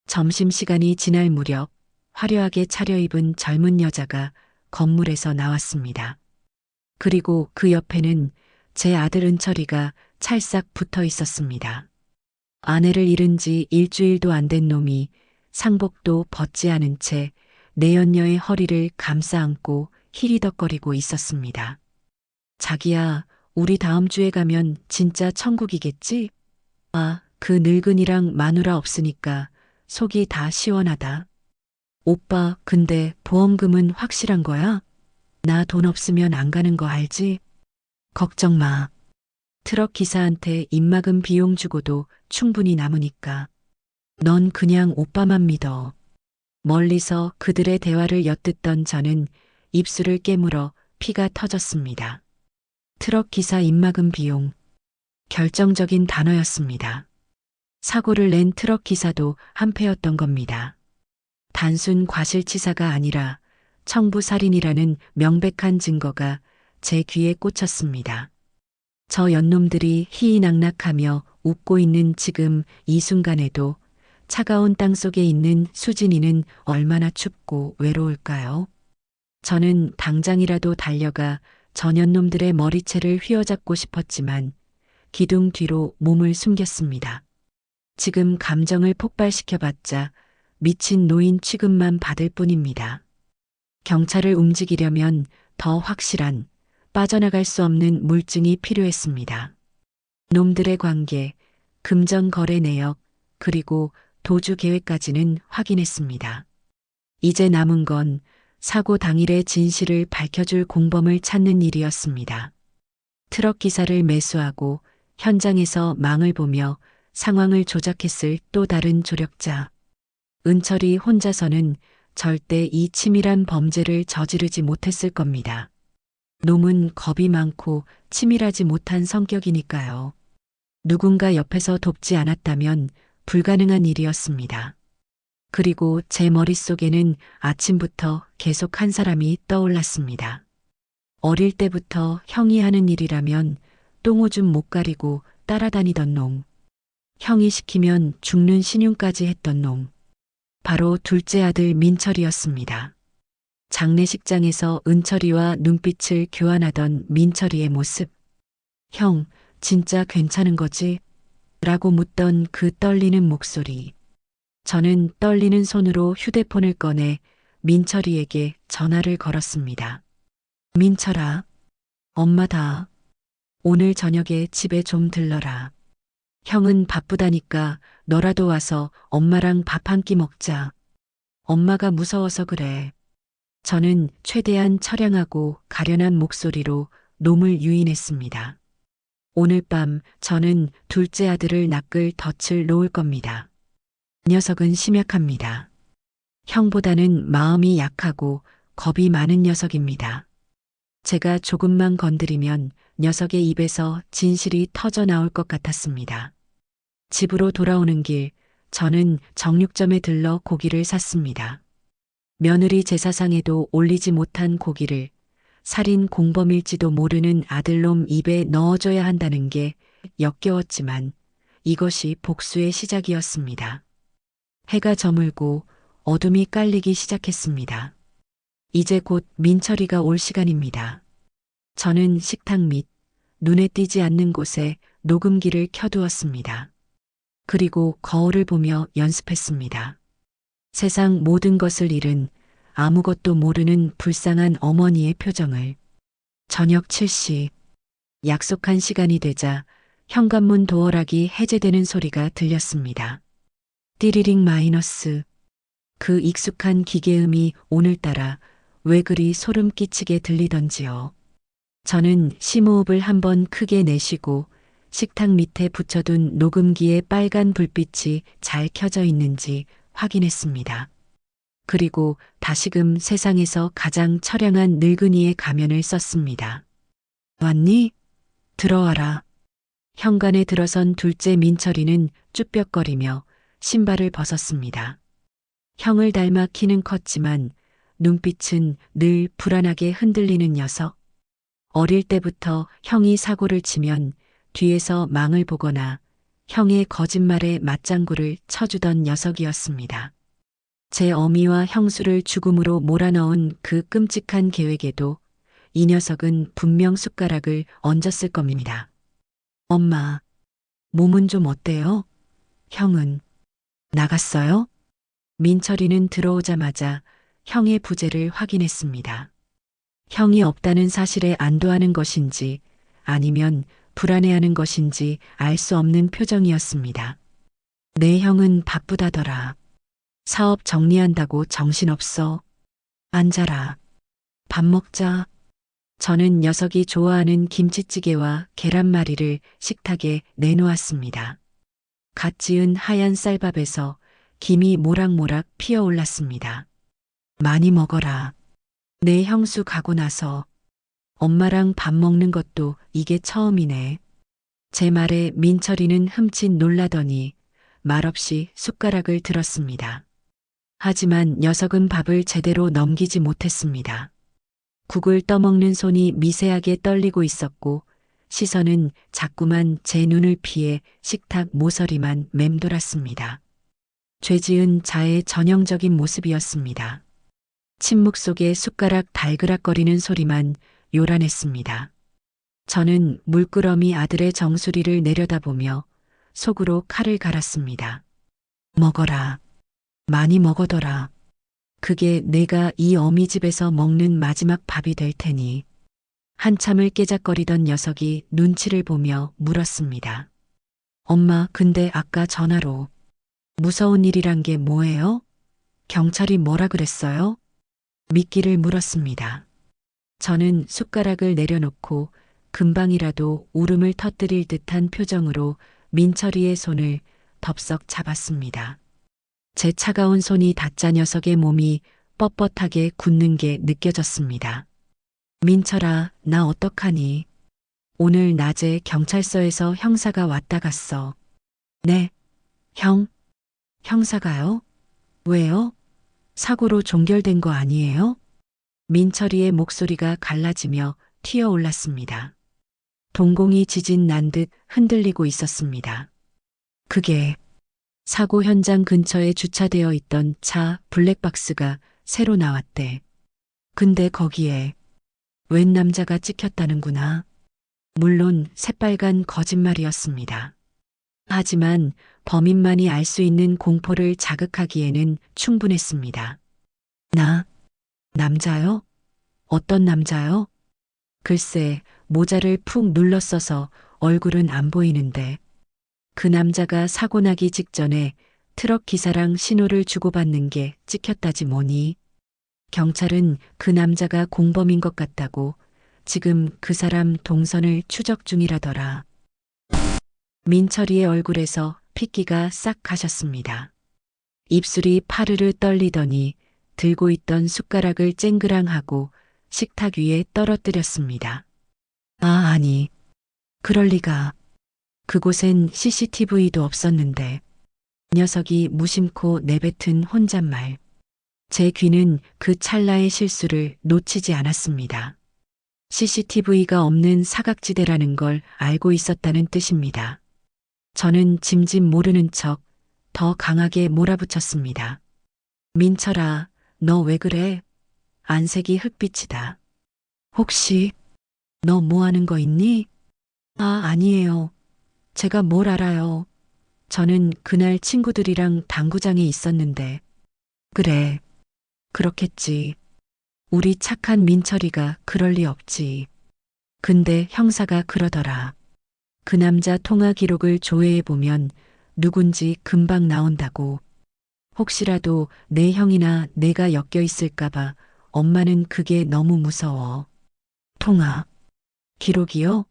Speaker 3: 점심시간이 지날 무렵 화려하게 차려입은 젊은 여자가 건물에서 나왔습니다. 그리고 그 옆에는 제 아들 은철이가 찰싹 붙어 있었습니다. 아내를 잃은 지 일주일도 안 된 놈이 상복도 벗지 않은 채 내연녀의 허리를 감싸 안고 히리덕거리고 있었습니다. 자기야, 우리 다음 주에 가면 진짜 천국이겠지? 아, 그 늙은이랑 마누라 없으니까 속이 다 시원하다. 오빠, 근데 보험금은 확실한 거야? 나 돈 없으면 안 가는 거 알지? 걱정 마. 트럭 기사한테 입막음 비용 주고도 충분히 남으니까. 넌 그냥 오빠만 믿어. 멀리서 그들의 대화를 엿듣던 저는 입술을 깨물어 피가 터졌습니다. 트럭 기사 입막음 비용. 결정적인 단어였습니다. 사고를 낸 트럭 기사도 한패였던 겁니다. 단순 과실치사가 아니라 청부살인이라는 명백한 증거가 제 귀에 꽂혔습니다. 저 연놈들이 희희낙낙하며 웃고 있는 지금 이 순간에도 차가운 땅 속에 있는 수진이는 얼마나 춥고 외로울까요? 저는 당장이라도 달려가 저 년놈들의 머리채를 휘어잡고 싶었지만 기둥 뒤로 몸을 숨겼습니다. 지금 감정을 폭발시켜봤자 미친 노인 취급만 받을 뿐입니다. 경찰을 움직이려면 더 확실한, 빠져나갈 수 없는 물증이 필요했습니다. 놈들의 관계, 금전 거래 내역, 그리고 도주 계획까지는 확인했습니다. 이제 남은 건 사고 당일의 진실을 밝혀줄 공범을 찾는 일이었습니다. 트럭 기사를 매수하고 현장에서 망을 보며 상황을 조작했을 또 다른 조력자. 은철이 혼자서는 절대 이 치밀한 범죄를 저지르지 못했을 겁니다. 놈은 겁이 많고 치밀하지 못한 성격이니까요. 누군가 옆에서 돕지 않았다면 불가능한 일이었습니다. 그리고 제 머릿속에는 아침부터 계속 한 사람이 떠올랐습니다. 어릴 때부터 형이 하는 일이라면 똥오줌 못 가리고 따라다니던 놈. 형이 시키면 죽는 신용까지 했던 놈. 바로 둘째 아들 민철이었습니다. 장례식장에서 은철이와 눈빛을 교환하던 민철이의 모습. 형, 진짜 괜찮은 거지? 라고 묻던 그 떨리는 목소리. 저는 떨리는 손으로 휴대폰을 꺼내 민철이에게 전화를 걸었습니다. 민철아, 엄마다. 오늘 저녁에 집에 좀 들러라. 형은 바쁘다니까 너라도 와서 엄마랑 밥 한 끼 먹자. 엄마가 무서워서 그래. 저는 최대한 처량하고 가련한 목소리로 놈을 유인했습니다. 오늘 밤 저는 둘째 아들을 낚을 덫을 놓을 겁니다. 녀석은 심약합니다. 형보다는 마음이 약하고 겁이 많은 녀석입니다. 제가 조금만 건드리면 녀석의 입에서 진실이 터져 나올 것 같았습니다. 집으로 돌아오는 길, 저는 정육점에 들러 고기를 샀습니다. 며느리 제사상에도 올리지 못한 고기를 살인 공범일지도 모르는 아들놈 입에 넣어줘야 한다는 게 역겨웠지만 이것이 복수의 시작이었습니다. 해가 저물고 어둠이 깔리기 시작했습니다. 이제 곧 민철이가 올 시간입니다. 저는 식탁 밑 눈에 띄지 않는 곳에 녹음기를 켜두었습니다. 그리고 거울을 보며 연습했습니다. 세상 모든 것을 잃은 아무것도 모르는 불쌍한 어머니의 표정을. 저녁 7시 약속한 시간이 되자 현관문 도어락이 해제되는 소리가 들렸습니다. 띠리링 마이너스. 그 익숙한 기계음이 오늘따라 왜 그리 소름 끼치게 들리던지요. 저는 심호흡을 한번 크게 내쉬고 식탁 밑에 붙여둔 녹음기의 빨간 불빛이 잘 켜져 있는지 확인했습니다. 그리고 다시금 세상에서 가장 처량한 늙은이의 가면을 썼습니다. 왔니? 들어와라. 현관에 들어선 둘째 민철이는 쭈뼛거리며 신발을 벗었습니다. 형을 닮아 키는 컸지만 눈빛은 늘 불안하게 흔들리는 녀석. 어릴 때부터 형이 사고를 치면 뒤에서 망을 보거나 형의 거짓말에 맞장구를 쳐주던 녀석이었습니다. 제 어미와 형수를 죽음으로 몰아넣은 그 끔찍한 계획에도 이 녀석은 분명 숟가락을 얹었을 겁니다. 엄마, 몸은 좀 어때요? 형은 나갔어요? 민철이는 들어오자마자 형의 부재를 확인했습니다. 형이 없다는 사실에 안도하는 것인지 아니면 불안해하는 것인지 알 수 없는 표정이었습니다. 내 형은 바쁘다더라. 사업 정리한다고 정신없어. 앉아라. 밥 먹자. 저는 녀석이 좋아하는 김치찌개와 계란말이를 식탁에 내놓았습니다. 갓 지은 하얀 쌀밥에서 김이 모락모락 피어올랐습니다. 많이 먹어라. 내 형수 가고 나서 엄마랑 밥 먹는 것도 이게 처음이네. 제 말에 민철이는 흠칫 놀라더니 말없이 숟가락을 들었습니다. 하지만 녀석은 밥을 제대로 넘기지 못했습니다. 국을 떠먹는 손이 미세하게 떨리고 있었고 시선은 자꾸만 제 눈을 피해 식탁 모서리만 맴돌았습니다. 죄지은 자의 전형적인 모습이었습니다. 침묵 속에 숟가락 달그락거리는 소리만 요란했습니다. 저는 물끄러미 아들의 정수리를 내려다보며 속으로 칼을 갈았습니다. 먹어라. 많이 먹어둬라. 그게 내가 이 어미집에서 먹는 마지막 밥이 될 테니. 한참을 깨작거리던 녀석이 눈치를 보며 물었습니다. 엄마, 근데 아까 전화로 무서운 일이란 게 뭐예요? 경찰이 뭐라 그랬어요? 미끼를 물었습니다. 저는 숟가락을 내려놓고 금방이라도 울음을 터뜨릴 듯한 표정으로 민철이의 손을 덥석 잡았습니다. 제 차가운 손이 닿자 녀석의 몸이 뻣뻣하게 굳는 게 느껴졌습니다. 민철아, 나 어떡하니? 오늘 낮에 경찰서에서 형사가 왔다 갔어. 네, 형사가요? 왜요? 사고로 종결된 거 아니에요? 민철이의 목소리가 갈라지며 튀어올랐습니다. 동공이 지진 난 듯 흔들리고 있었습니다. 그게 사고 현장 근처에 주차되어 있던 차 블랙박스가 새로 나왔대. 근데 거기에 웬 남자가 찍혔다는구나. 물론 새빨간 거짓말이었습니다. 하지만 범인만이 알 수 있는 공포를 자극하기에는 충분했습니다. 남자요? 어떤 남자요? 글쎄, 모자를 푹 눌러 써서 얼굴은 안 보이는데. 그 남자가 사고 나기 직전에 트럭 기사랑 신호를 주고받는 게 찍혔다지 뭐니. 경찰은 그 남자가 공범인 것 같다고 지금 그 사람 동선을 추적 중이라더라. 민철이의 얼굴에서 핏기가 싹 가셨습니다. 입술이 파르르 떨리더니 들고 있던 숟가락을 쨍그랑하고 식탁 위에 떨어뜨렸습니다. 아니. 그럴 리가. 그곳엔 CCTV도 없었는데. 녀석이 무심코 내뱉은 혼잣말. 제 귀는 그 찰나의 실수를 놓치지 않았습니다. CCTV가 없는 사각지대라는 걸 알고 있었다는 뜻입니다. 저는 짐짓 모르는 척 더 강하게 몰아붙였습니다. 민철아, 너 왜 그래? 안색이 흑빛이다. 혹시 너 뭐 하는 거 있니? 아, 아니에요. 제가 뭘 알아요. 저는 그날 친구들이랑 당구장에 있었는데. 그래, 그렇겠지. 우리 착한 민철이가 그럴 리 없지. 근데 형사가 그러더라. 그 남자 통화 기록을 조회해보면 누군지 금방 나온다고. 혹시라도 내 형이나 내가 엮여 있을까봐 엄마는 그게 너무 무서워. 통화 기록이요?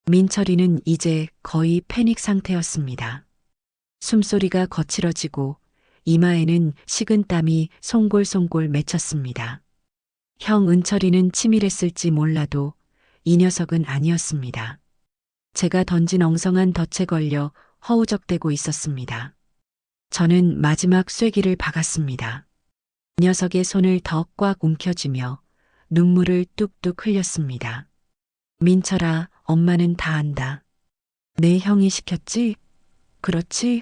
Speaker 3: 민철이는 이제 거의 패닉 상태였습니다. 숨소리가 거칠어지고 이마에는 식은땀이 송골송골 맺혔습니다. 형 은철이는 치밀했을지 몰라도 이 녀석은 아니었습니다. 제가 던진 엉성한 덫에 걸려 허우적대고 있었습니다. 저는 마지막 쐐기를 박았습니다. 녀석의 손을 더 꽉 움켜쥐며 눈물을 뚝뚝 흘렸습니다. 민철아, 엄마는 다 안다. 내 형이 시켰지? 그렇지?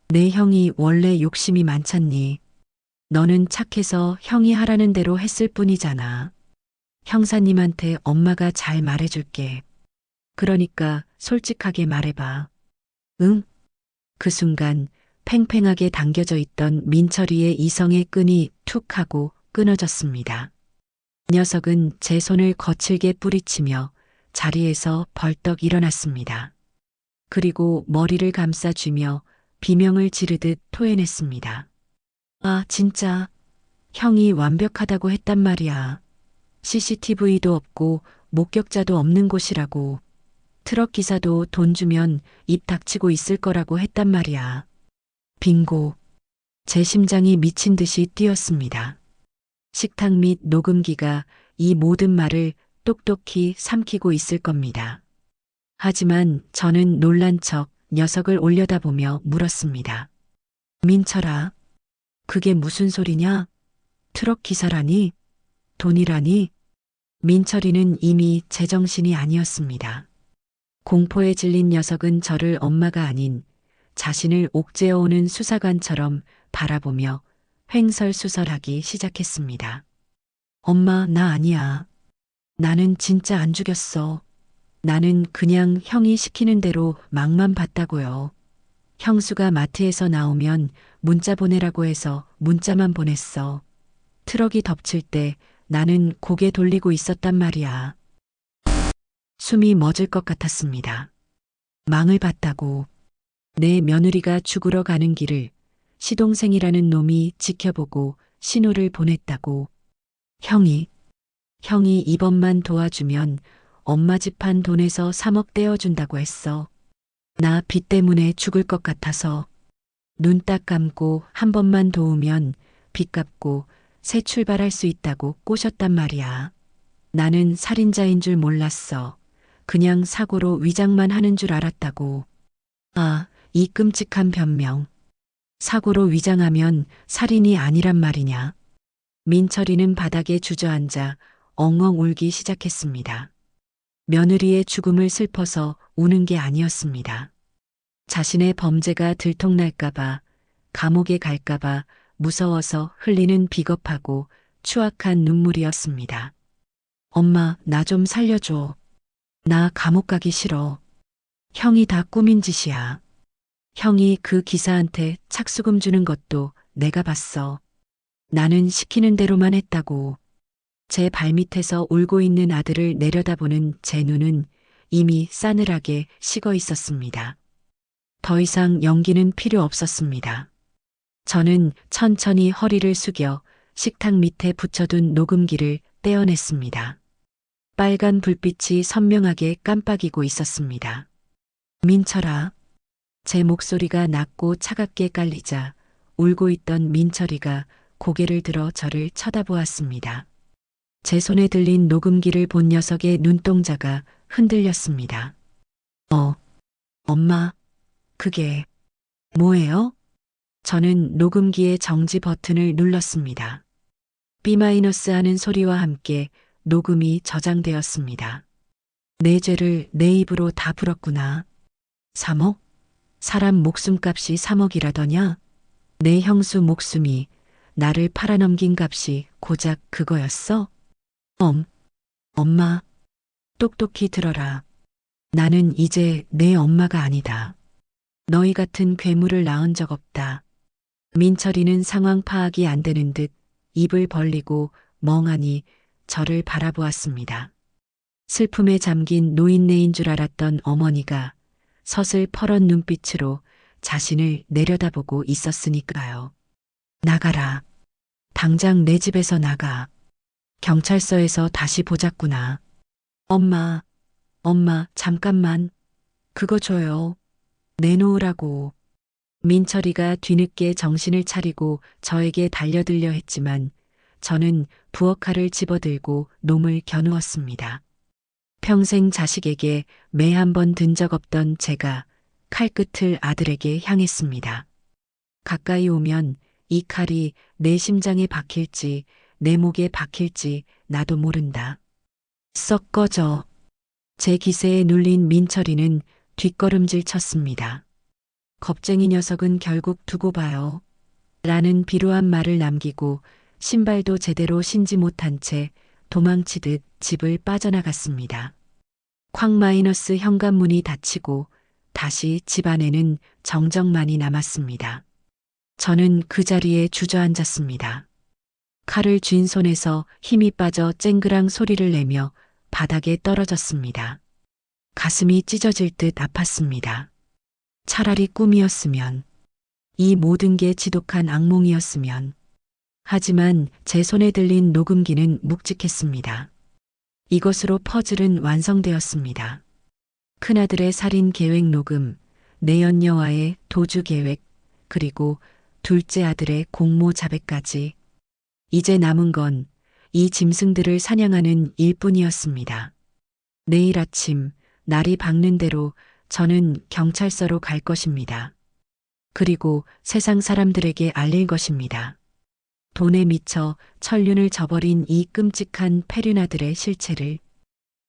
Speaker 3: 내 형이 원래 욕심이 많잖니. 너는 착해서 형이 하라는 대로 했을 뿐이잖아. 형사님한테 엄마가 잘 말해줄게. 그러니까 솔직하게 말해봐. 응? 그 순간 팽팽하게 당겨져 있던 민철이의 이성의 끈이 툭 하고 끊어졌습니다. 녀석은 제 손을 거칠게 뿌리치며 자리에서 벌떡 일어났습니다. 그리고 머리를 감싸쥐며 비명을 지르듯 토해냈습니다. 아, 진짜. 형이 완벽하다고 했단 말이야. CCTV도 없고 목격자도 없는 곳이라고. 트럭 기사도 돈 주면 입 닥치고 있을 거라고 했단 말이야. 빙고. 제 심장이 미친 듯이 뛰었습니다. 식탁 및 녹음기가 이 모든 말을 똑똑히 삼키고 있을 겁니다. 하지만 저는 놀란 척 녀석을 올려다보며 물었습니다. 민철아, 그게 무슨 소리냐? 트럭 기사라니? 돈이라니? 민철이는 이미 제정신이 아니었습니다. 공포에 질린 녀석은 저를 엄마가 아닌 자신을 옥죄어오는 수사관처럼 바라보며 횡설수설하기 시작했습니다. 엄마, 나 아니야. 나는 진짜 안 죽였어. 나는 그냥 형이 시키는 대로 막만 봤다고요. 형수가 마트에서 나오면 문자 보내라고 해서 문자만 보냈어. 트럭이 덮칠 때 나는 고개 돌리고 있었단 말이야. 숨이 멎을 것 같았습니다. 망을 봤다고. 내 며느리가 죽으러 가는 길을 시동생이라는 놈이 지켜보고 신호를 보냈다고. 형이 이번만 도와주면 엄마 집 한 돈에서 3억 떼어준다고 했어. 나 빚 때문에 죽을 것 같아서 눈 딱 감고 한 번만 도우면 빚 갚고 새 출발할 수 있다고 꼬셨단 말이야. 나는 살인자인 줄 몰랐어. 그냥 사고로 위장만 하는 줄 알았다고. 아, 이 끔찍한 변명. 사고로 위장하면 살인이 아니란 말이냐. 민철이는 바닥에 주저앉아 엉엉 울기 시작했습니다. 며느리의 죽음을 슬퍼서 우는 게 아니었습니다. 자신의 범죄가 들통날까봐, 감옥에 갈까봐 무서워서 흘리는 비겁하고 추악한 눈물이었습니다. 엄마, 나 좀 살려줘. 나 감옥 가기 싫어. 형이 다 꾸민 짓이야. 형이 그 기사한테 착수금 주는 것도 내가 봤어. 나는 시키는 대로만 했다고. 제 발밑에서 울고 있는 아들을 내려다보는 제 눈은 이미 싸늘하게 식어 있었습니다. 더 이상 연기는 필요 없었습니다. 저는 천천히 허리를 숙여 식탁 밑에 붙여둔 녹음기를 떼어냈습니다. 빨간 불빛이 선명하게 깜빡이고 있었습니다. 민철아. 제 목소리가 낮고 차갑게 깔리자 울고 있던 민철이가 고개를 들어 저를 쳐다보았습니다. 제 손에 들린 녹음기를 본 녀석의 눈동자가 흔들렸습니다. 엄마, 그게 뭐예요? 저는 녹음기의 정지 버튼을 눌렀습니다. B- 하는 소리와 함께 녹음이 저장되었습니다. 내 죄를 내 입으로 다 풀었구나. 3억? 사람 목숨값이 3억이라더냐? 내 형수 목숨이 나를 팔아넘긴 값이 고작 그거였어? 엄마, 똑똑히 들어라. 나는 이제 내 엄마가 아니다. 너희 같은 괴물을 낳은 적 없다. 민철이는 상황 파악이 안 되는 듯 입을 벌리고 멍하니 저를 바라보았습니다. 슬픔에 잠긴 노인네인 줄 알았던 어머니가 서슬 퍼런 눈빛으로 자신을 내려다보고 있었으니까요. 나가라. 당장 내 집에서 나가. 경찰서에서 다시 보자꾸나. 엄마, 잠깐만. 그거 줘요. 내놓으라고. 민철이가 뒤늦게 정신을 차리고 저에게 달려들려 했지만 저는 부엌칼을 집어들고 놈을 겨누었습니다. 평생 자식에게 매 한 번 든 적 없던 제가 칼끝을 아들에게 향했습니다. 가까이 오면 이 칼이 내 심장에 박힐지 내 목에 박힐지 나도 모른다. 썩 꺼져. 제 기세에 눌린 민철이는 뒷걸음질 쳤습니다. 겁쟁이 녀석은 결국 두고 봐요. 라는 비루한 말을 남기고 신발도 제대로 신지 못한 채 도망치듯 집을 빠져나갔습니다. 쾅 마이너스 현관문이 닫히고 다시 집 안에는 정적만이 남았습니다. 저는 그 자리에 주저앉았습니다. 칼을 쥔 손에서 힘이 빠져 쨍그랑 소리를 내며 바닥에 떨어졌습니다. 가슴이 찢어질 듯 아팠습니다. 차라리 꿈이었으면, 이 모든 게 지독한 악몽이었으면. 하지만 제 손에 들린 녹음기는 묵직했습니다. 이것으로 퍼즐은 완성되었습니다. 큰아들의 살인 계획 녹음, 내연녀와의 도주 계획, 그리고 둘째 아들의 공모 자백까지. 이제 남은 건 이 짐승들을 사냥하는 일뿐이었습니다. 내일 아침 날이 밝는 대로 저는 경찰서로 갈 것입니다. 그리고 세상 사람들에게 알릴 것입니다. 돈에 미쳐 천륜을 저버린 이 끔찍한 페륜아들의 실체를.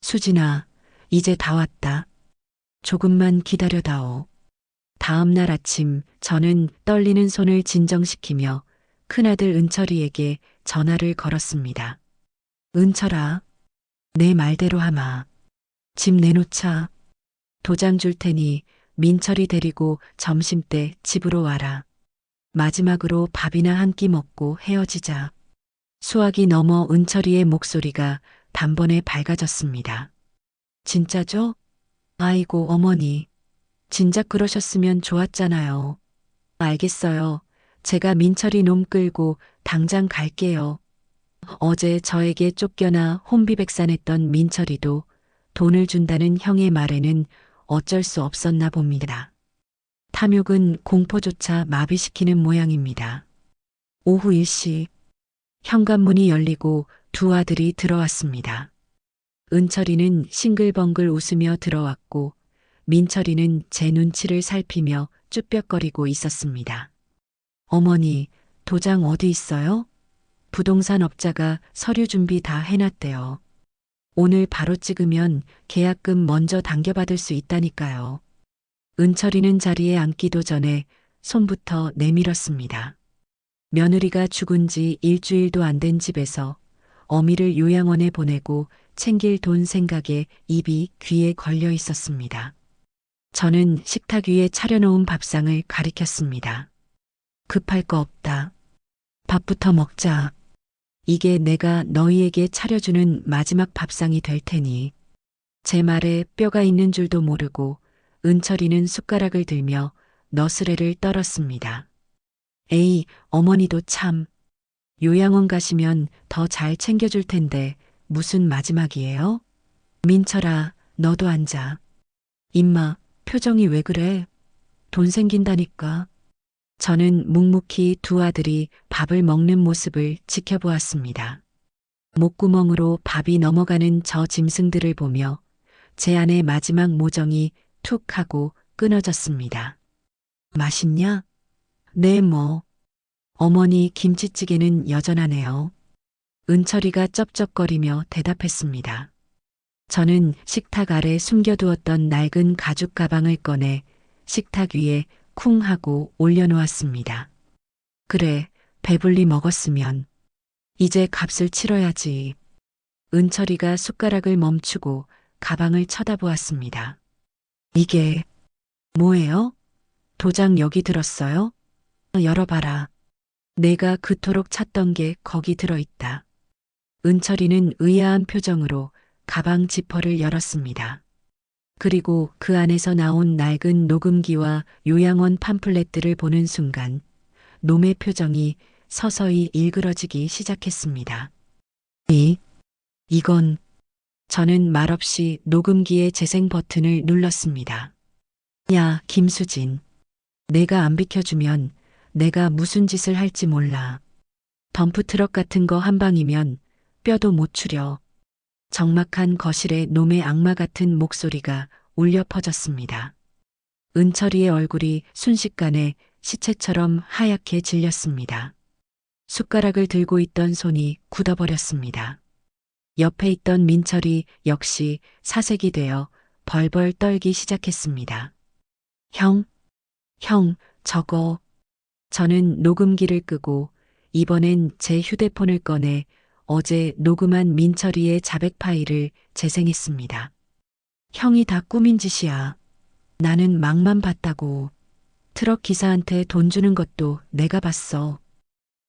Speaker 3: 수진아, 이제 다 왔다. 조금만 기다려다오. 다음 날 아침 저는 떨리는 손을 진정시키며 큰아들 은철이에게 전화를 걸었습니다. 은철아, 내 말대로 하마. 집 내놓자. 도장 줄 테니 민철이 데리고 점심때 집으로 와라. 마지막으로 밥이나 한 끼 먹고 헤어지자. 수화기 넘어 은철이의 목소리가 단번에 밝아졌습니다. 진짜죠? 아이고 어머니. 진작 그러셨으면 좋았잖아요. 알겠어요. 제가 민철이 놈 끌고 당장 갈게요. 어제 저에게 쫓겨나 혼비백산했던 민철이도 돈을 준다는 형의 말에는 어쩔 수 없었나 봅니다. 탐욕은 공포조차 마비시키는 모양입니다. 오후 1시 현관문이 열리고 두 아들이 들어왔습니다. 은철이는 싱글벙글 웃으며 들어왔고 민철이는 제 눈치를 살피며 쭈뼛거리고 있었습니다. 어머니, 도장 어디 있어요? 부동산 업자가 서류 준비 다 해놨대요. 오늘 바로 찍으면 계약금 먼저 당겨받을 수 있다니까요. 은철이는 자리에 앉기도 전에 손부터 내밀었습니다. 며느리가 죽은 지 일주일도 안 된 집에서 어미를 요양원에 보내고 챙길 돈 생각에 입이 귀에 걸려 있었습니다. 저는 식탁 위에 차려놓은 밥상을 가리켰습니다. 급할 거 없다. 밥부터 먹자. 이게 내가 너희에게 차려주는 마지막 밥상이 될 테니. 제 말에 뼈가 있는 줄도 모르고 은철이는 숟가락을 들며 너스레를 떨었습니다. 에이, 어머니도 참. 요양원 가시면 더 잘 챙겨줄 텐데 무슨 마지막이에요? 민철아, 너도 앉아. 임마, 표정이 왜 그래? 돈 생긴다니까. 저는 묵묵히 두 아들이 밥을 먹는 모습을 지켜보았습니다. 목구멍으로 밥이 넘어가는 저 짐승들을 보며 제 안의 마지막 모정이 툭 하고 끊어졌습니다. 맛있냐? 네, 뭐. 어머니 김치찌개는 여전하네요. 은철이가 쩝쩝거리며 대답했습니다. 저는 식탁 아래 숨겨두었던 낡은 가죽 가방을 꺼내 식탁 위에 쿵 하고 올려놓았습니다. 그래, 배불리 먹었으면. 이제 값을 치러야지. 은철이가 숟가락을 멈추고 가방을 쳐다보았습니다. 이게 뭐예요? 도장 여기 들었어요? 열어봐라. 내가 그토록 찾던 게 거기 들어있다. 은철이는 의아한 표정으로 가방 지퍼를 열었습니다. 그리고 그 안에서 나온 낡은 녹음기와 요양원 팜플렛들을 보는 순간 놈의 표정이 서서히 일그러지기 시작했습니다. 이건 저는 말없이 녹음기의 재생 버튼을 눌렀습니다. 야, 김수진. 내가 안 비켜주면 내가 무슨 짓을 할지 몰라. 덤프트럭 같은 거 한 방이면 뼈도 못 추려. 적막한 거실에 놈의 악마 같은 목소리가 울려 퍼졌습니다. 은철이의 얼굴이 순식간에 시체처럼 하얗게 질렸습니다. 숟가락을 들고 있던 손이 굳어버렸습니다. 옆에 있던 민철이 역시 사색이 되어 벌벌 떨기 시작했습니다. 형, 저거. 저는 녹음기를 끄고 이번엔 제 휴대폰을 꺼내 어제 녹음한 민철이의 자백 파일을 재생했습니다. 형이 다 꾸민 짓이야. 나는 막만 봤다고. 트럭 기사한테 돈 주는 것도 내가 봤어.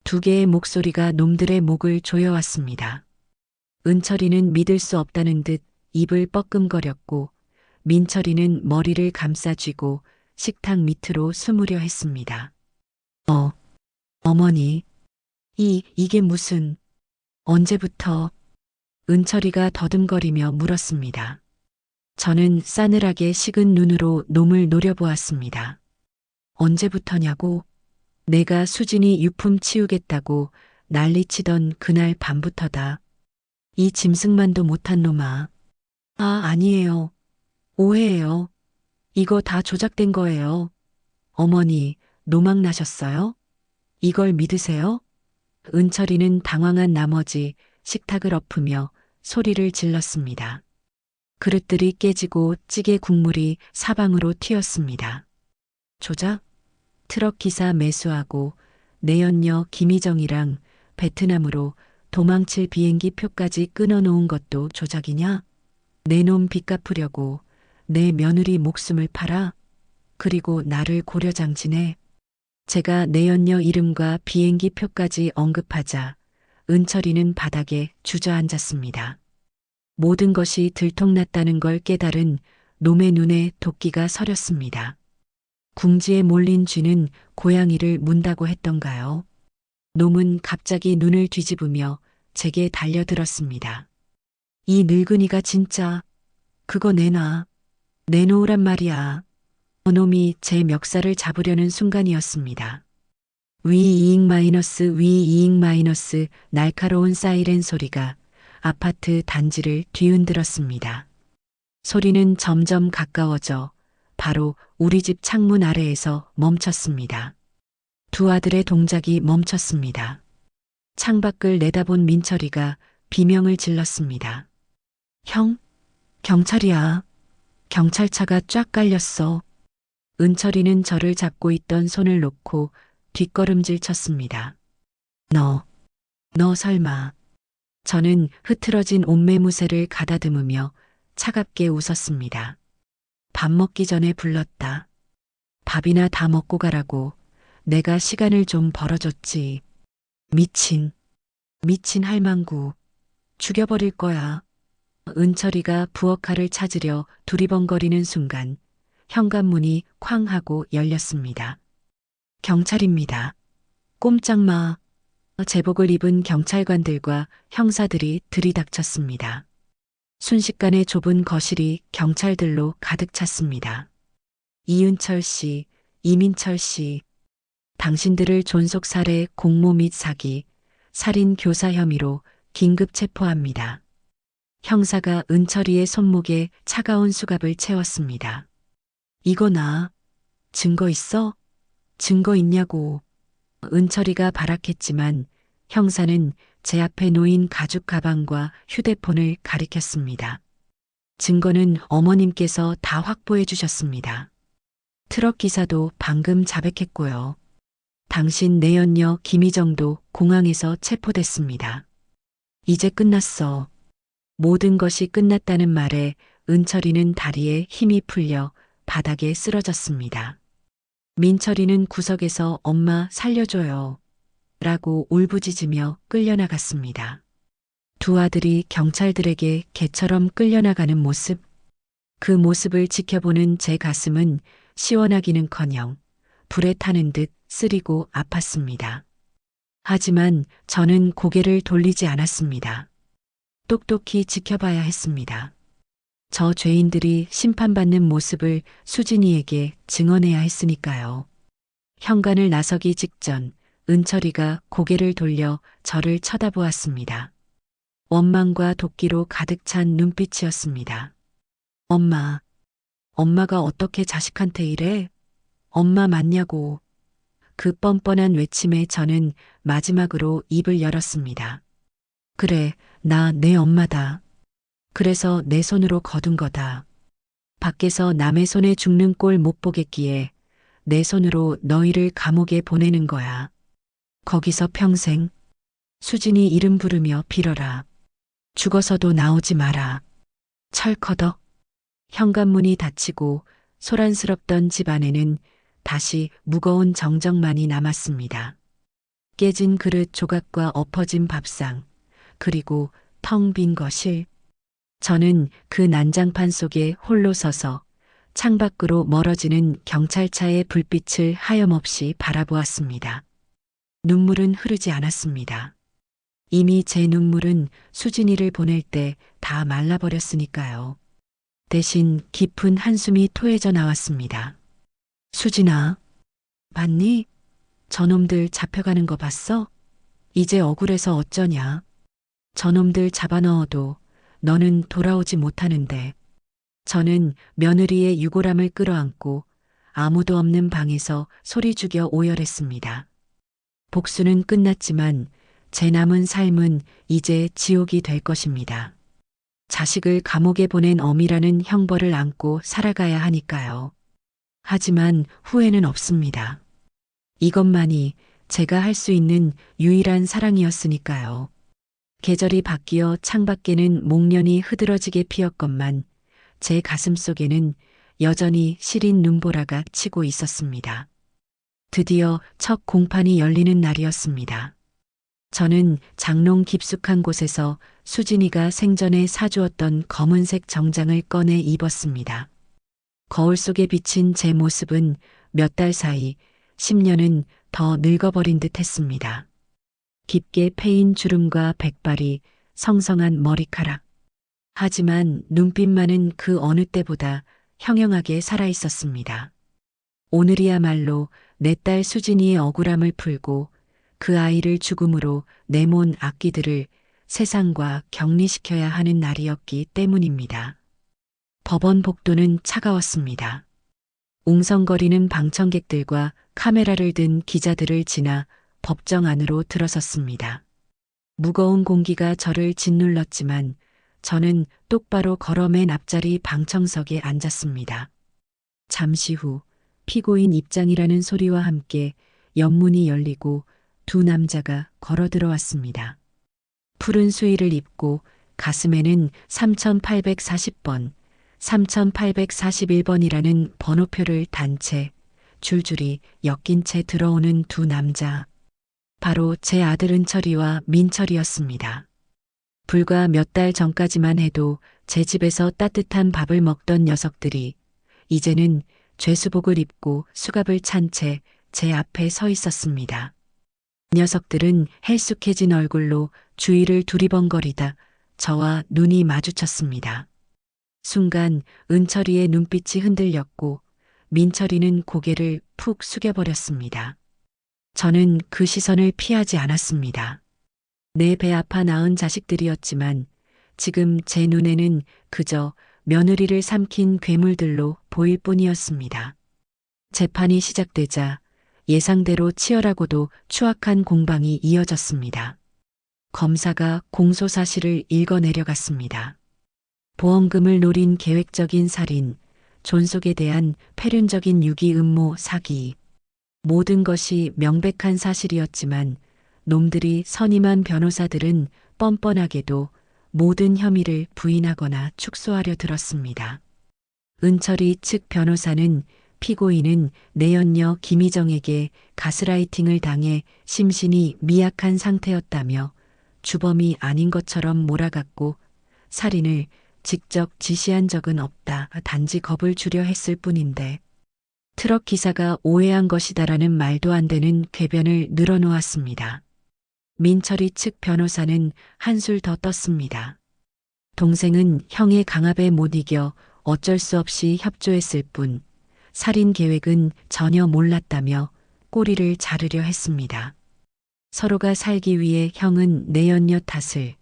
Speaker 3: 두 개의 목소리가 놈들의 목을 조여왔습니다. 은철이는 믿을 수 없다는 듯 입을 뻐끔거렸고 민철이는 머리를 감싸쥐고 식탁 밑으로 숨으려 했습니다. 어머니. 이게 무슨... 언제부터? 은철이가 더듬거리며 물었습니다. 저는 싸늘하게 식은 눈으로 놈을 노려보았습니다. 언제부터냐고? 내가 수진이 유품 치우겠다고 난리치던 그날 밤부터다. 이 짐승만도 못한 놈아. 아니에요. 오해예요. 이거 다 조작된 거예요. 어머니, 노망 나셨어요? 이걸 믿으세요? 은철이는 당황한 나머지 식탁을 엎으며 소리를 질렀습니다. 그릇들이 깨지고 찌개 국물이 사방으로 튀었습니다. 조작? 트럭 기사 매수하고 내연녀 김희정이랑 베트남으로 도망칠 비행기 표까지 끊어놓은 것도 조작이냐? 내 놈 빚 갚으려고 내 며느리 목숨을 팔아? 그리고 나를 고려장지네. 제가 내연녀 이름과 비행기 표까지 언급하자 은철이는 바닥에 주저앉았습니다. 모든 것이 들통났다는 걸 깨달은 놈의 눈에 도끼가 서렸습니다. 궁지에 몰린 쥐는 고양이를 문다고 했던가요? 놈은 갑자기 눈을 뒤집으며 제게 달려들었습니다. 이 늙은이가 진짜 그거 내놔. 내놓으란 말이야. 놈이 제 멱살을 잡으려는 순간이었습니다. 위이익 마이너스 날카로운 사이렌 소리가 아파트 단지를 뒤흔들었습니다. 소리는 점점 가까워져 바로 우리 집 창문 아래에서 멈췄습니다. 두 아들의 동작이 멈췄습니다. 창밖을 내다본 민철이가 비명을 질렀습니다. 형, 경찰이야. 경찰차가 쫙 깔렸어. 은철이는 저를 잡고 있던 손을 놓고 뒷걸음질 쳤습니다. 너 설마. 저는 흐트러진 옷매무새를 가다듬으며 차갑게 웃었습니다. 밥 먹기 전에 불렀다. 밥이나 다 먹고 가라고 내가 시간을 좀 벌어줬지. 미친 할망구. 죽여버릴 거야. 은철이가 부엌칼을 찾으려 두리번거리는 순간 현관문이 쾅 하고 열렸습니다. 경찰입니다. 꼼짝마. 제복을 입은 경찰관들과 형사들이 들이닥쳤습니다. 순식간에 좁은 거실이 경찰들로 가득 찼습니다. 이은철 씨, 이민철 씨, 당신들을 존속 살해, 공모 및 사기, 살인 교사 혐의로 긴급 체포합니다. 형사가 은철이의 손목에 차가운 수갑을 채웠습니다. 이거 나 증거 있어? 증거 있냐고. 은철이가 발악했지만 형사는 제 앞에 놓인 가죽 가방과 휴대폰을 가리켰습니다. 증거는 어머님께서 다 확보해 주셨습니다. 트럭 기사도 방금 자백했고요. 당신 내연녀 김희정도 공항에서 체포됐습니다. 이제 끝났어. 모든 것이 끝났다는 말에 은철이는 다리에 힘이 풀려 바닥에 쓰러졌습니다. 민철이는 구석에서 엄마 살려줘요. 라고 울부짖으며 끌려나갔습니다. 두 아들이 경찰들에게 개처럼 끌려나가는 모습, 그 모습을 지켜보는 제 가슴은 시원하기는커녕 불에 타는 듯 쓰리고 아팠습니다. 하지만 저는 고개를 돌리지 않았습니다. 똑똑히 지켜봐야 했습니다. 저 죄인들이 심판받는 모습을 수진이에게 증언해야 했으니까요. 현관을 나서기 직전 은철이가 고개를 돌려 저를 쳐다보았습니다. 원망과 도끼로 가득 찬 눈빛이었습니다. 엄마가 어떻게 자식한테 이래? 엄마 맞냐고. 그 뻔뻔한 외침에 저는 마지막으로 입을 열었습니다. 그래, 나 내 엄마다. 그래서 내 손으로 거둔 거다. 밖에서 남의 손에 죽는 꼴 못 보겠기에 내 손으로 너희를 감옥에 보내는 거야. 거기서 평생 수진이 이름 부르며 빌어라. 죽어서도 나오지 마라. 철커덕. 현관문이 닫히고 소란스럽던 집 안에는 다시 무거운 정적만이 남았습니다. 깨진 그릇 조각과 엎어진 밥상, 그리고 텅 빈 거실. 저는 그 난장판 속에 홀로 서서 창밖으로 멀어지는 경찰차의 불빛을 하염없이 바라보았습니다. 눈물은 흐르지 않았습니다. 이미 제 눈물은 수진이를 보낼 때 다 말라버렸으니까요. 대신 깊은 한숨이 토해져 나왔습니다. 수진아, 봤니? 저놈들 잡혀가는 거 봤어? 이제 억울해서 어쩌냐? 저놈들 잡아넣어도 너는 돌아오지 못하는데. 저는 며느리의 유골함을 끌어안고 아무도 없는 방에서 소리 죽여 오열했습니다. 복수는 끝났지만 제 남은 삶은 이제 지옥이 될 것입니다. 자식을 감옥에 보낸 어미라는 형벌을 안고 살아가야 하니까요. 하지만 후회는 없습니다. 이것만이 제가 할 수 있는 유일한 사랑이었으니까요. 계절이 바뀌어 창밖에는 목련이 흐드러지게 피었건만 제 가슴 속에는 여전히 시린 눈보라가 치고 있었습니다. 드디어 첫 공판이 열리는 날이었습니다. 저는 장롱 깊숙한 곳에서 수진이가 생전에 사주었던 검은색 정장을 꺼내 입었습니다. 거울 속에 비친 제 모습은 몇 달 사이 10년은 더 늙어버린 듯 했습니다. 깊게 패인 주름과 백발이 성성한 머리카락. 하지만 눈빛만은 그 어느 때보다 형형하게 살아있었습니다. 오늘이야말로 내 딸 수진이의 억울함을 풀고 그 아이를 죽음으로 내몬 악기들을 세상과 격리시켜야 하는 날이었기 때문입니다. 법원 복도는 차가웠습니다. 웅성거리는 방청객들과 카메라를 든 기자들을 지나 법정 안으로 들어섰습니다. 무거운 공기가 저를 짓눌렀지만 저는 똑바로 걸어맨 앞자리 방청석에 앉았습니다. 잠시 후 피고인 입장이라는 소리와 함께 연문이 열리고 두 남자가 걸어 들어왔습니다. 푸른 수의를 입고 가슴에는 3840번, 3841번이라는 번호표를 단 채 줄줄이 엮인 채 들어오는 두 남자. 바로 제 아들 은철이와 민철이었습니다. 불과 몇 달 전까지만 해도 제 집에서 따뜻한 밥을 먹던 녀석들이 이제는 죄수복을 입고 수갑을 찬 채 제 앞에 서 있었습니다. 녀석들은 헬쑥해진 얼굴로 주위를 두리번거리다 저와 눈이 마주쳤습니다. 순간 은철이의 눈빛이 흔들렸고 민철이는 고개를 푹 숙여버렸습니다. 저는 그 시선을 피하지 않았습니다. 내 배 아파 낳은 자식들이었지만 지금 제 눈에는 그저 며느리를 삼킨 괴물들로 보일 뿐이었습니다. 재판이 시작되자 예상대로 치열하고도 추악한 공방이 이어졌습니다. 검사가 공소사실을 읽어내려갔습니다. 보험금을 노린 계획적인 살인, 존속에 대한 폐륜적인 유기 음모 사기, 모든 것이 명백한 사실이었지만 놈들이 선임한 변호사들은 뻔뻔하게도 모든 혐의를 부인하거나 축소하려 들었습니다. 은철이 측 변호사는 피고인은 내연녀 김희정에게 가스라이팅을 당해 심신이 미약한 상태였다며 주범이 아닌 것처럼 몰아갔고 살인을 직접 지시한 적은 없다. 단지 겁을 주려 했을 뿐인데 트럭 기사가 오해한 것이다라는 말도 안 되는 궤변을 늘어놓았습니다. 민철이 측 변호사는 한술 더 떴습니다. 동생은 형의 강압에 못 이겨 어쩔 수 없이 협조했을 뿐 살인 계획은 전혀 몰랐다며 꼬리를 자르려 했습니다. 서로가 살기 위해 형은 내연녀 탓을,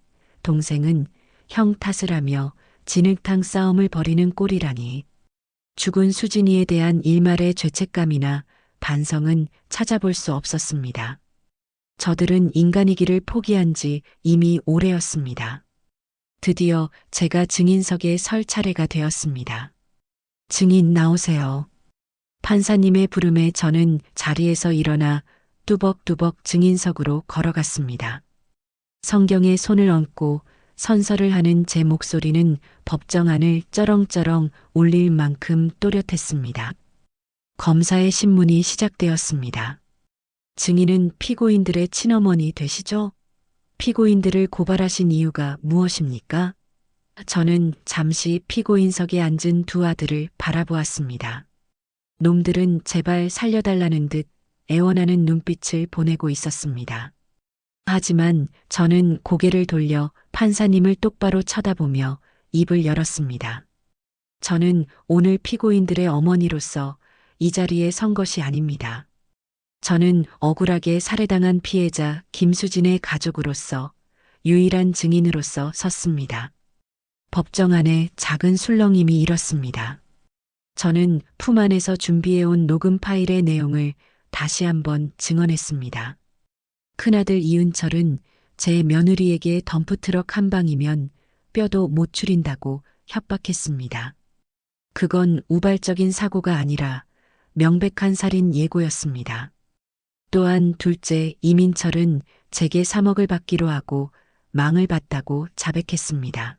Speaker 3: 동생은 형 탓을 하며 진흙탕 싸움을 벌이는 꼴이라니. 죽은 수진이에 대한 일말의 죄책감이나 반성은 찾아볼 수 없었습니다. 저들은 인간이기를 포기한 지 이미 오래였습니다. 드디어 제가 증인석에 설 차례가 되었습니다. 증인 나오세요. 판사님의 부름에 저는 자리에서 일어나 뚜벅뚜벅 증인석으로 걸어갔습니다. 성경에 손을 얹고 선서를 하는 제 목소리는 법정 안을 쩌렁쩌렁 울릴 만큼 또렷했습니다. 검사의 신문이 시작되었습니다. 증인은 피고인들의 친어머니 되시죠? 피고인들을 고발하신 이유가 무엇입니까? 저는 잠시 피고인석에 앉은 두 아들을 바라보았습니다. 놈들은 제발 살려달라는 듯 애원하는 눈빛을 보내고 있었습니다. 하지만 저는 고개를 돌려 판사님을 똑바로 쳐다보며 입을 열었습니다. 저는 오늘 피고인들의 어머니로서 이 자리에 선 것이 아닙니다. 저는 억울하게 살해당한 피해자 김수진의 가족으로서 유일한 증인으로서 섰습니다. 법정 안에 작은 술렁임이 일었습니다. 저는 품 안에서 준비해온 녹음 파일의 내용을 다시 한번 증언했습니다. 큰아들 이은철은 제 며느리에게 덤프트럭 한 방이면 뼈도 못 추린다고 협박했습니다. 그건 우발적인 사고가 아니라 명백한 살인 예고였습니다. 또한 둘째 이민철은 제게 3억을 받기로 하고 망을 봤다고 자백했습니다.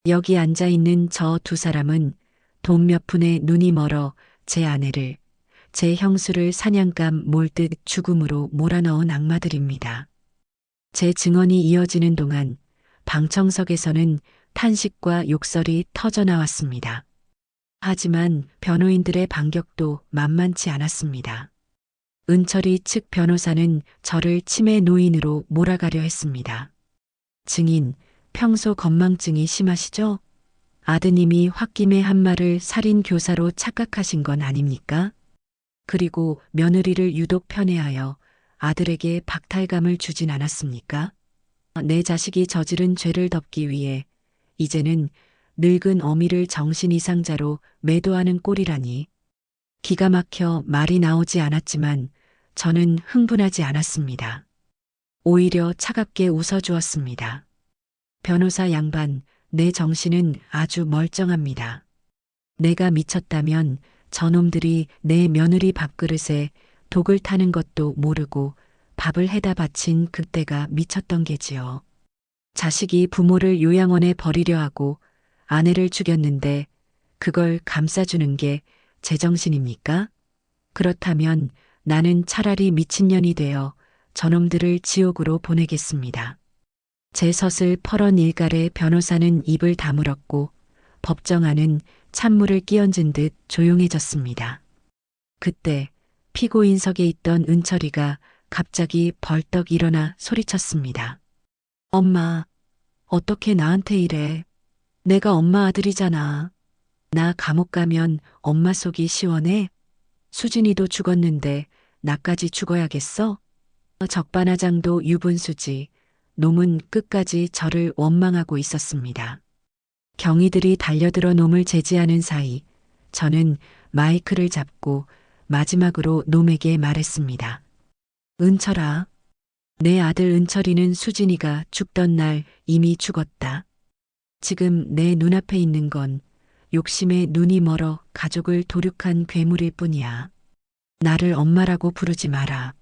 Speaker 3: 여기 앉아있는 저 두 사람은 돈 몇 푼에 눈이 멀어 제 아내를, 제 형수를 사냥감 몰듯 죽음으로 몰아넣은 악마들입니다. 제 증언이 이어지는 동안 방청석에서는 탄식과 욕설이 터져나왔습니다. 하지만 변호인들의 반격도 만만치 않았습니다. 은철이 측 변호사는 저를 치매 노인으로 몰아가려 했습니다. 증인, 평소 건망증이 심하시죠? 아드님이 홧김에 한 말을 살인 교사로 착각하신 건 아닙니까? 그리고 며느리를 유독 편애하여 아들에게 박탈감을 주진 않았습니까? 내 자식이 저지른 죄를 덮기 위해 이제는 늙은 어미를 정신 이상자로 매도하는 꼴이라니. 기가 막혀 말이 나오지 않았지만 저는 흥분하지 않았습니다. 오히려 차갑게 웃어주었습니다. 변호사 양반, 내 정신은 아주 멀쩡합니다. 내가 미쳤다면 저놈들이 내 며느리 밥그릇에 독을 타는 것도 모르고 밥을 해다 바친 그때가 미쳤던 게지요. 자식이 부모를 요양원에 버리려 하고 아내를 죽였는데 그걸 감싸주는 게 제정신입니까? 그렇다면 나는 차라리 미친년이 되어 저놈들을 지옥으로 보내겠습니다. 제 섯을 펄언 일갈에 변호사는 입을 다물었고 법정 안은 찬물을 끼얹은 듯 조용해졌습니다. 그때 피고인석에 있던 은철이가 갑자기 벌떡 일어나 소리쳤습니다. 엄마, 어떻게 나한테 이래? 내가 엄마 아들이잖아. 나 감옥 가면 엄마 속이 시원해? 수진이도 죽었는데 나까지 죽어야겠어? 적반하장도 유분수지. 놈은 끝까지 저를 원망하고 있었습니다. 경위들이 달려들어 놈을 제지하는 사이 저는 마이크를 잡고 마지막으로 놈에게 말했습니다. 은철아, 내 아들 은철이는 수진이가 죽던 날 이미 죽었다. 지금 내 눈앞에 있는 건 욕심에 눈이 멀어 가족을 도륙한 괴물일 뿐이야. 나를 엄마라고 부르지 마라.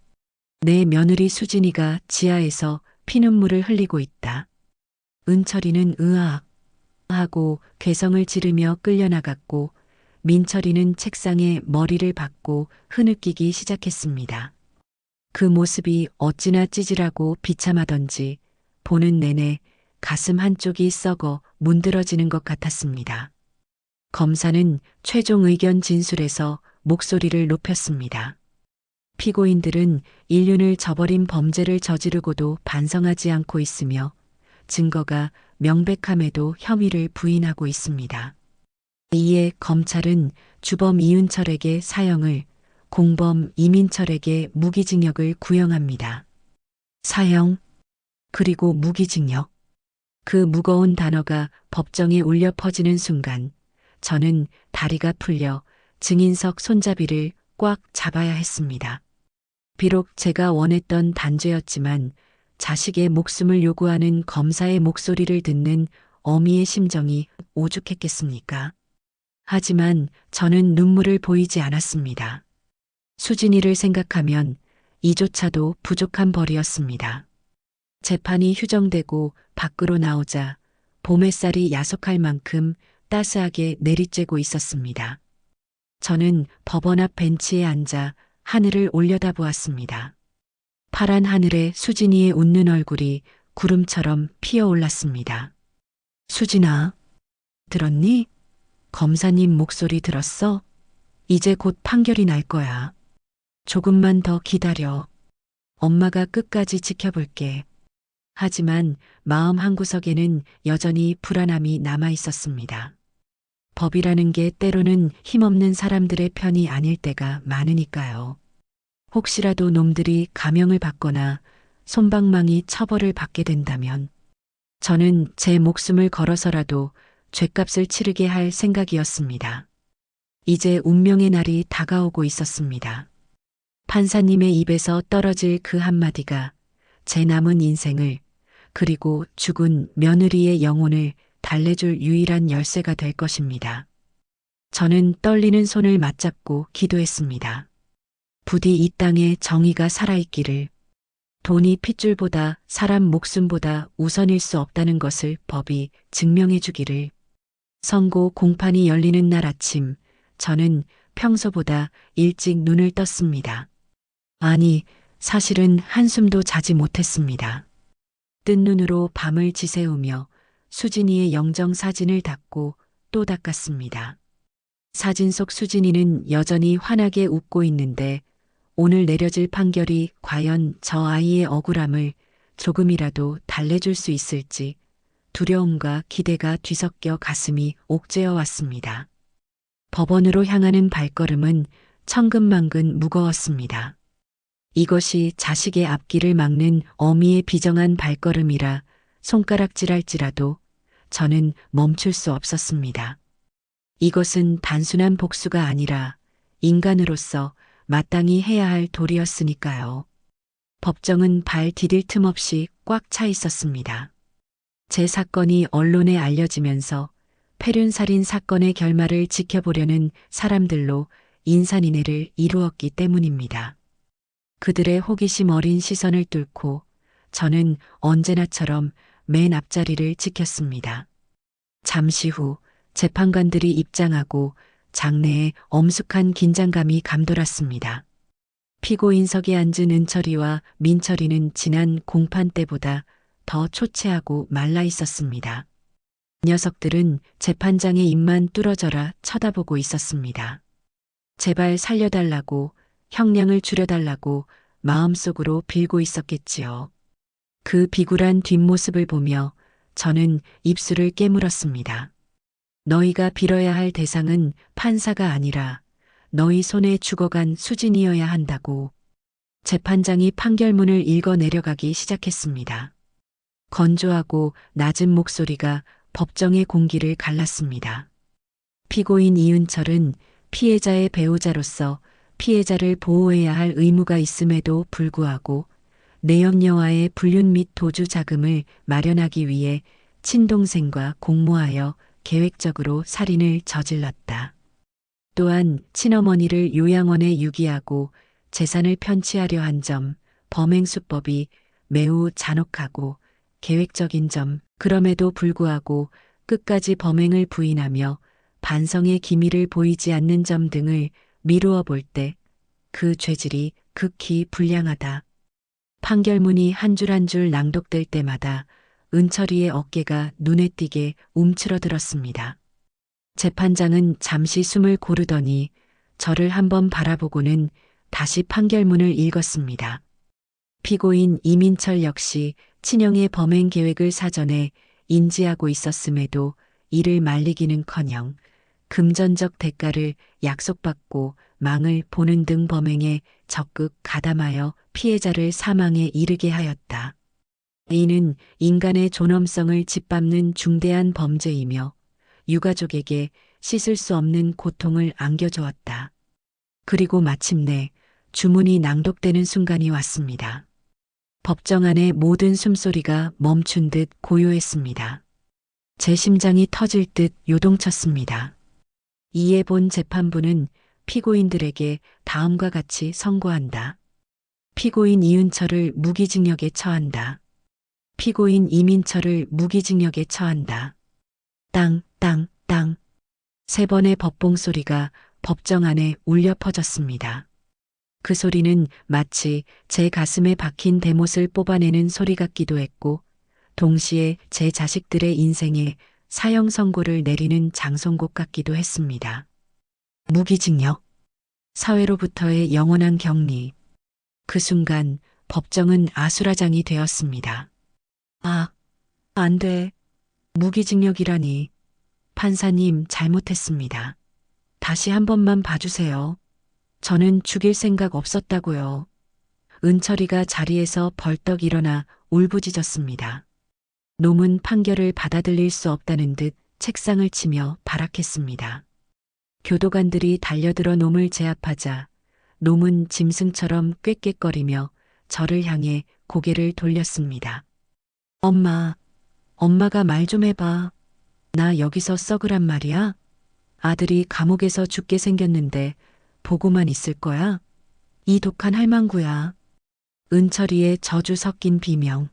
Speaker 3: 내 며느리 수진이가 지하에서 피눈물을 흘리고 있다. 은철이는 으악 하고 괴성을 지르며 끌려나갔고 민철이는 책상에 머리를 박고 흐느끼기 시작했습니다. 그 모습이 어찌나 찌질하고 비참하던지 보는 내내 가슴 한쪽이 썩어 문드러지는 것 같았습니다. 검사는 최종 의견 진술에서 목소리를 높였습니다. 피고인들은 인륜을 저버린 범죄를 저지르고도 반성하지 않고 있으며 증거가 명백함에도 혐의를 부인하고 있습니다. 이에 검찰은 주범 이윤철에게 사형을, 공범 이민철에게 무기징역을 구형합니다. 사형, 그리고 무기징역. 그 무거운 단어가 법정에 울려 퍼지는 순간 저는 다리가 풀려 증인석 손잡이를 꽉 잡아야 했습니다. 비록 제가 원했던 단죄였지만 자식의 목숨을 요구하는 검사의 목소리를 듣는 어미의 심정이 오죽했겠습니까? 하지만 저는 눈물을 보이지 않았습니다. 수진이를 생각하면 이조차도 부족한 벌이었습니다. 재판이 휴정되고 밖으로 나오자 봄 햇살이 야속할 만큼 따스하게 내리쬐고 있었습니다. 저는 법원 앞 벤치에 앉아 하늘을 올려다보았습니다. 파란 하늘에 수진이의 웃는 얼굴이 구름처럼 피어올랐습니다. 수진아, 들었니? 검사님 목소리 들었어? 이제 곧 판결이 날 거야. 조금만 더 기다려. 엄마가 끝까지 지켜볼게. 하지만 마음 한구석에는 여전히 불안함이 남아 있었습니다. 법이라는 게 때로는 힘없는 사람들의 편이 아닐 때가 많으니까요. 혹시라도 놈들이 감형을 받거나 솜방망이 처벌을 받게 된다면 저는 제 목숨을 걸어서라도 죗값을 치르게 할 생각이었습니다. 이제 운명의 날이 다가오고 있었습니다. 판사님의 입에서 떨어질 그 한마디가 제 남은 인생을 그리고 죽은 며느리의 영혼을 달래줄 유일한 열쇠가 될 것입니다. 저는 떨리는 손을 맞잡고 기도했습니다. 부디 이 땅에 정의가 살아있기를, 돈이 핏줄보다 사람 목숨보다 우선일 수 없다는 것을 법이 증명해 주기를. 선고 공판이 열리는 날 아침, 저는 평소보다 일찍 눈을 떴습니다. 아니, 사실은 한숨도 자지 못했습니다. 뜬 눈으로 밤을 지새우며 수진이의 영정 사진을 닦고 또 닦았습니다. 사진 속 수진이는 여전히 환하게 웃고 있는데 오늘 내려질 판결이 과연 저 아이의 억울함을 조금이라도 달래줄 수 있을지 두려움과 기대가 뒤섞여 가슴이 옥죄어 왔습니다. 법원으로 향하는 발걸음은 천근만근 무거웠습니다. 이것이 자식의 앞길을 막는 어미의 비정한 발걸음이라 손가락질할지라도 저는 멈출 수 없었습니다. 이것은 단순한 복수가 아니라 인간으로서 마땅히 해야 할 도리였으니까요. 법정은 발 디딜 틈 없이 꽉 차 있었습니다. 제 사건이 언론에 알려지면서 폐륜살인 사건의 결말을 지켜보려는 사람들로 인산인해를 이루었기 때문입니다. 그들의 호기심 어린 시선을 뚫고 저는 언제나처럼 맨 앞자리를 지켰습니다. 잠시 후 재판관들이 입장하고 장내에 엄숙한 긴장감이 감돌았습니다. 피고인석에 앉은 은철이와 민철이는 지난 공판 때보다 더 초췌하고 말라 있었습니다. 녀석들은 재판장의 입만 뚫어져라 쳐다보고 있었습니다. 제발 살려달라고, 형량을 줄여달라고 마음속으로 빌고 있었겠지요. 그 비굴한 뒷모습을 보며 저는 입술을 깨물었습니다. 너희가 빌어야 할 대상은 판사가 아니라 너희 손에 죽어간 수진이어야 한다고. 재판장이 판결문을 읽어 내려가기 시작했습니다. 건조하고 낮은 목소리가 법정의 공기를 갈랐습니다. 피고인 이은철은 피해자의 배우자로서 피해자를 보호해야 할 의무가 있음에도 불구하고 내연녀와의 불륜 및 도주 자금을 마련하기 위해 친동생과 공모하여 계획적으로 살인을 저질렀다. 또한 친어머니를 요양원에 유기하고 재산을 편취하려 한 점, 범행 수법이 매우 잔혹하고 계획적인 점, 그럼에도 불구하고 끝까지 범행을 부인하며 반성의 기미를 보이지 않는 점 등을 미루어 볼 때 그 죄질이 극히 불량하다. 판결문이 한 줄 한 줄 낭독될 때마다 은철이의 어깨가 눈에 띄게 움츠러들었습니다. 재판장은 잠시 숨을 고르더니 저를 한번 바라보고는 다시 판결문을 읽었습니다. 피고인 이민철 역시 친형의 범행 계획을 사전에 인지하고 있었음에도 이를 말리기는커녕 금전적 대가를 약속받고 망을 보는 등 범행에 적극 가담하여 피해자를 사망에 이르게 하였다. 이는 인간의 존엄성을 짓밟는 중대한 범죄이며 유가족에게 씻을 수 없는 고통을 안겨주었다. 그리고 마침내 주문이 낭독되는 순간이 왔습니다. 법정 안의 모든 숨소리가 멈춘 듯 고요했습니다. 제 심장이 터질 듯 요동쳤습니다. 이에 본 재판부는 피고인들에게 다음과 같이 선고한다. 피고인 이은철을 무기징역에 처한다. 피고인 이민철을 무기징역에 처한다. 땅, 땅, 땅. 세 번의 법봉 소리가 법정 안에 울려 퍼졌습니다. 그 소리는 마치 제 가슴에 박힌 대못을 뽑아내는 소리 같기도 했고, 동시에 제 자식들의 인생에 사형 선고를 내리는 장송곡 같기도 했습니다. 무기징역. 사회로부터의 영원한 격리. 그 순간 법정은 아수라장이 되었습니다. 아, 안 돼. 무기징역이라니. 판사님, 잘못했습니다. 다시 한 번만 봐주세요. 저는 죽일 생각 없었다고요. 은철이가 자리에서 벌떡 일어나 울부짖었습니다. 놈은 판결을 받아들일 수 없다는 듯 책상을 치며 발악했습니다. 교도관들이 달려들어 놈을 제압하자 놈은 짐승처럼 꾀꾀거리며 저를 향해 고개를 돌렸습니다. 엄마, 엄마가 말 좀 해봐. 나 여기서 썩으란 말이야? 아들이 감옥에서 죽게 생겼는데 보고만 있을 거야? 이 독한 할망구야. 은철이의 저주 섞인 비명.